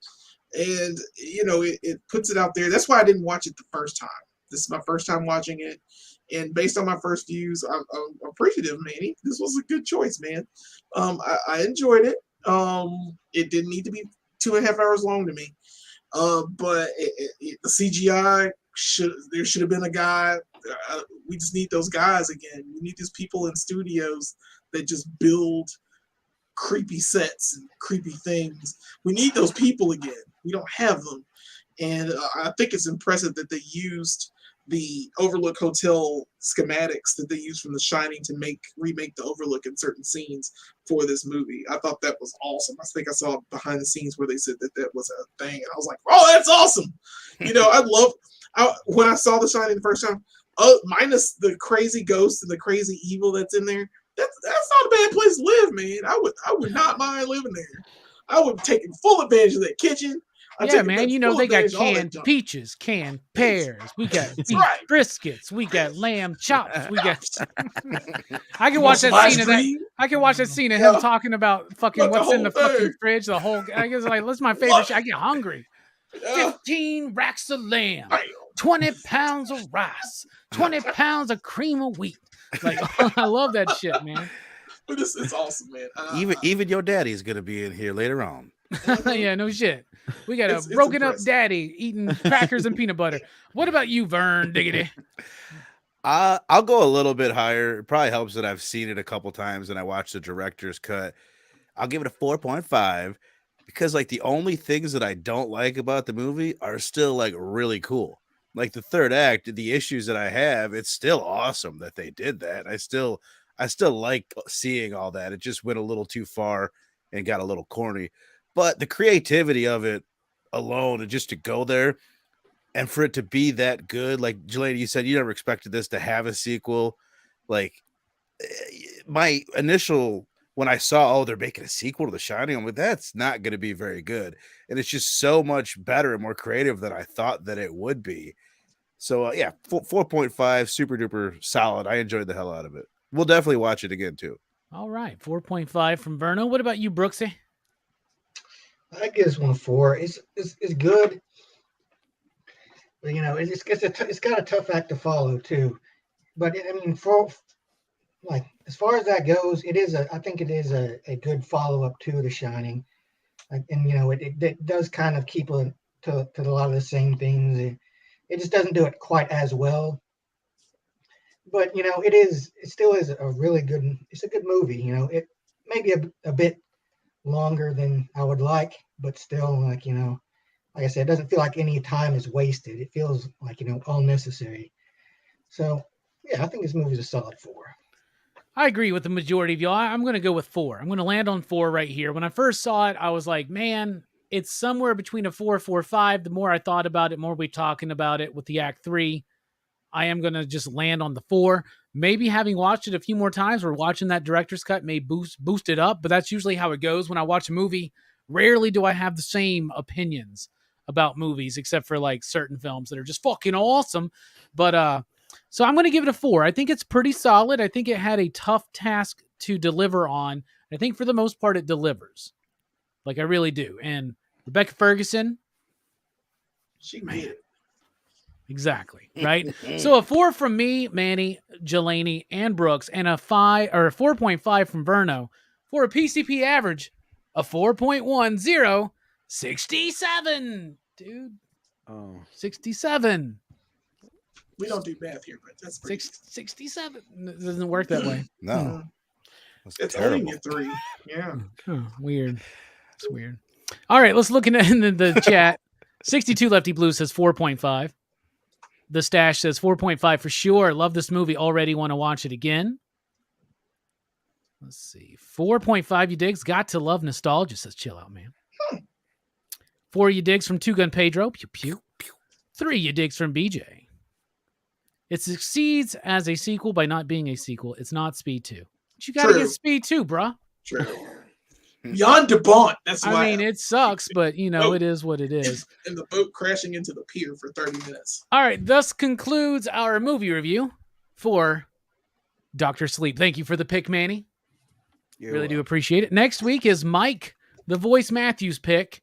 And, you know, it puts it out there. That's why I didn't watch it the first time. This is my first time watching it. And based on my first views, I'm appreciative, Manny. This was a good choice, man. I enjoyed it. It didn't need to be 2.5 hours long to me. But the CGI there should have been a guy. We just need those guys again. We need these people in studios that just build creepy sets and creepy things. We need those people again. We don't have them. And I think it's impressive that they used the Overlook Hotel schematics that they used from The Shining to remake the Overlook in certain scenes for this movie. I thought that was awesome. I think I saw behind the scenes where they said that was a thing, and I was like, "Oh, that's awesome!" When I saw The Shining the first time. Minus the crazy ghost and the crazy evil that's in there. That's not a bad place to live, man. I would not mind living there. I would have taken full advantage of that kitchen. Yeah, man, they got canned peaches, canned pears. We got beef briskets. We got lamb chops. We got. I can watch that scene of that. I can watch that scene of him talking about fucking what's in the fucking fridge. The whole. I guess that's my favorite. I get hungry. 15 racks of lamb, 20 pounds of rice, 20 pounds of cream of wheat. Like I love that shit, man. But it's awesome, man. Even your daddy's gonna be in here later on. Yeah, no shit. We got a broken up daddy eating crackers and peanut butter. What about you, Vern Diggity? I'll go a little bit higher. It probably helps that I've seen it a couple times and I watched the director's cut. I'll give it a 4.5 because like the only things that I don't like about the movie are still like really cool. Like the third act, the issues that I have, it's still awesome that they did that. I still like seeing all that. It just went a little too far and got a little corny. But the creativity of it alone, and just to go there and for it to be that good, like Jelani, you said, you never expected this to have a sequel. Like my initial, when I saw, they're making a sequel to The Shining, I'm like, that's not going to be very good. And it's just so much better and more creative than I thought that it would be. So 4.5, super duper solid. I enjoyed the hell out of it. We'll definitely watch it again too. All right, 4.5 from Verno. What about you, Brooksy? I give this one a 4. It's good, but it's got a tough act to follow too. But I mean, as far as that goes, I think it is a good follow up to The Shining, and it does kind of keep to a lot of the same things. It just doesn't do it quite as well. But it still is a really good. It's a good movie. It may be a bit longer than I would like, but still, like I said, it doesn't feel like any time is wasted. It feels like all necessary. So yeah, I think this movie is a solid 4. I agree with the majority of y'all. I'm going to go with 4. I'm going to land on 4 right here. When I first saw it, I was like, man, it's somewhere between a 4, 4.5. The more I thought about it, more we talking about it with the Act 3. I am going to just land on the 4. Maybe having watched it a few more times or watching that director's cut may boost it up, but that's usually how it goes when I watch a movie. Rarely do I have the same opinions about movies, except for like certain films that are just fucking awesome. But so I'm going to give it a 4. I think it's pretty solid. I think it had a tough task to deliver on. I think for the most part it delivers. Like I really do. And Rebecca Ferguson, she made it. Exactly. Right. So a 4 from me, Manny, Jelani, and Brooks, and a 4.5 from Verno for a PCP average of 4.10, 67. Dude. Oh, 67. We don't do math here, but that's pretty 67. It doesn't work that way. No. It's only a 3. Yeah. Oh, weird. It's weird. All right, let's look in the chat. 62 Lefty Blue says 4.5. The Stash says 4.5 for sure. Love this movie. Already want to watch it again. Let's see. 4.5 you digs. Got to love nostalgia, says chill out, man. 4 you digs from Two Gun Pedro. Pew, pew, pew. 3 you digs from BJ. It succeeds as a sequel by not being a sequel. It's not Speed 2. But you got to get Speed 2, bruh. True. Jan de Bont. That's why. I mean, it sucks, but it is what it is. And the boat crashing into the pier for 30 minutes. All right, thus concludes our movie review for Dr. Sleep. Thank you for the pick, Manny. Really do appreciate it. Next week is Mike, the Voice Matthews pick.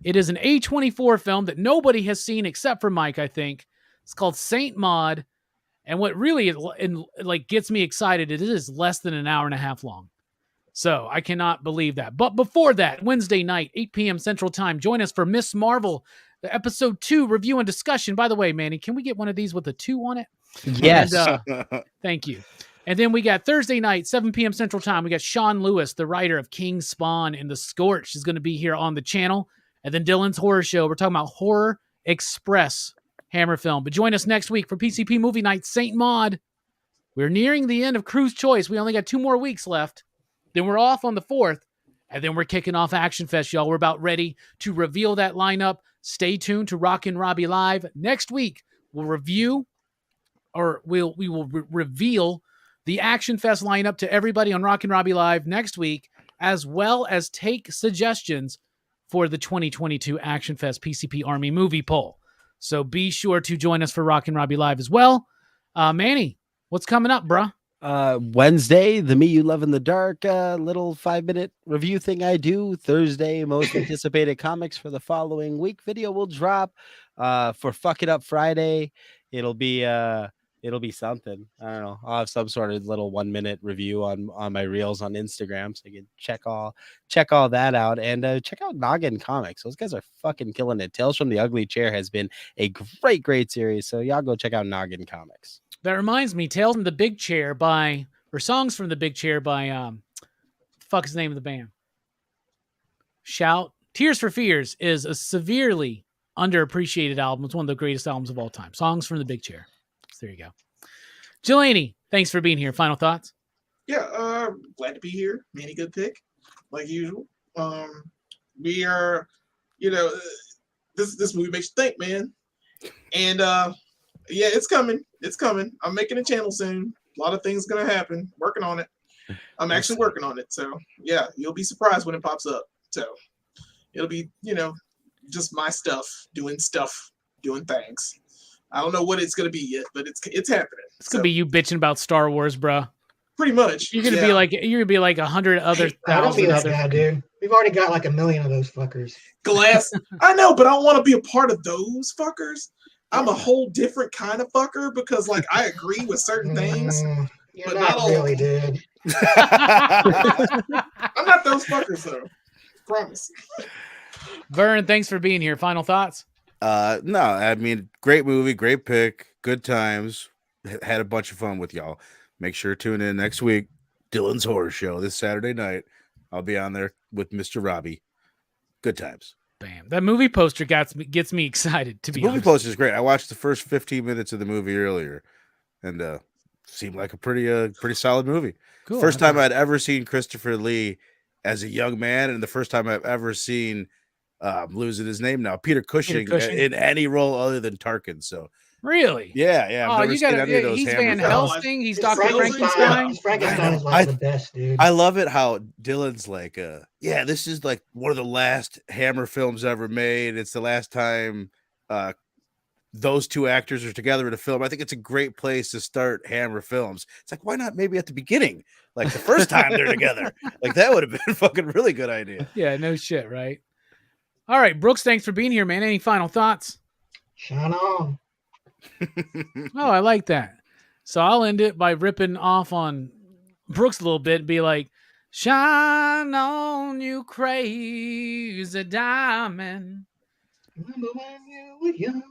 It is an A24 film that nobody has seen except for Mike, I think. It's called Saint Maud, And what really like gets me excited, it is less than an hour and a half long. So I cannot believe that. But before that, Wednesday night, 8 p.m. Central Time, join us for Miss Marvel, the episode 2 review and discussion. By the way, Manny, can we get one of these with a 2 on it? Yes. And, thank you. And then we got Thursday night, 7 p.m. Central Time. We got Sean Lewis, the writer of King Spawn and The Scorch, is going to be here on the channel. And then Dylan's Horror Show. We're talking about Horror Express Hammer film. But join us next week for PCP Movie Night, St. Maud. We're nearing the end of Crew's Choice. We only got 2 more weeks left. Then we're off on the 4th. And then we're kicking off Action Fest, y'all. We're about ready to reveal that lineup. Stay tuned to Rockin' Robbie Live. Next week, we'll review, or we will reveal the Action Fest lineup to everybody on Rockin' Robbie Live next week, as well as take suggestions for the 2022 Action Fest PCP Army movie poll. So be sure to join us for Rockin' Robbie Live as well. Manny, what's coming up, bruh? Wednesday, the Me You Love in the Dark little 5-minute review thing I do. Thursday, most anticipated comics for the following week video will drop. For Fuck It Up Friday, it'll be something. I don't know. I'll have some sort of little 1-minute review on my reels on Instagram, so you can check all that out. And check out Noggin Comics. Those guys are fucking killing it. Tales from the Ugly Chair has been a great series. So y'all go check out Noggin Comics. That reminds me, Songs from the Big Chair by fuck is the name of the band? Shout. Tears for Fears is a severely underappreciated album. It's one of the greatest albums of all time. Songs from the Big Chair. So there you go. Jelani, thanks for being here. Final thoughts? Yeah, glad to be here. Manny, good pick, like usual. We are, this movie makes you think, man. And yeah, it's coming. It's coming. I'm making a channel soon. A lot of things gonna happen. Working on it. I'm actually working on it. So yeah, you'll be surprised when it pops up. So it'll be, just my stuff, doing things. I don't know what it's gonna be yet, but it's happening. It's gonna be you bitching about Star Wars, bro. Pretty much. You're gonna be like 100 other Don't be thousand that other. guy, dude. We've already got like 1 million of those fuckers. Glass. I know, but I want to be a part of those fuckers. I'm a whole different kind of fucker because, like, I agree with certain things. You're But not not all really, of them. dude. I'm not those fuckers, though. Promise. Vern, thanks for being here. Final thoughts? No, I mean, great movie, great pick, good times. Had a bunch of fun with y'all. Make sure to tune in next week. Dylan's Horror Show this Saturday night. I'll be on there with Mr. Robbie. Good times. Bam. That movie poster gets me excited, to be The movie honest. poster is great. I watched the first 15 minutes of the movie earlier, and seemed like a pretty solid movie. Cool. First time I'd ever seen Christopher Lee as a young man, and the first time I've ever seen I'm losing his name now, Peter Cushing, in any role other than Tarkin. So really? yeah. Oh, you got to. He's Van Helsing. He's Dr. Frankenstein. Frankenstein is like the best, dude. I love it how Dylan's like, this is like one of the last Hammer films ever made. It's the last time those two actors are together in a film. I think it's a great place to start Hammer films. It's like, why not maybe at the beginning? Like the first time they're together. Like that would have been a fucking really good idea. Yeah, no shit, right? All right, Brooks, thanks for being here, man. Any final thoughts? Shine on. Oh, I like that. So I'll end it by ripping off on Brooks a little bit and be like, shine on, you crazy diamond. Remember when you were young?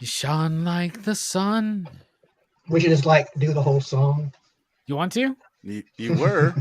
You shine like the sun. We should just like do the whole song. You want to? You were.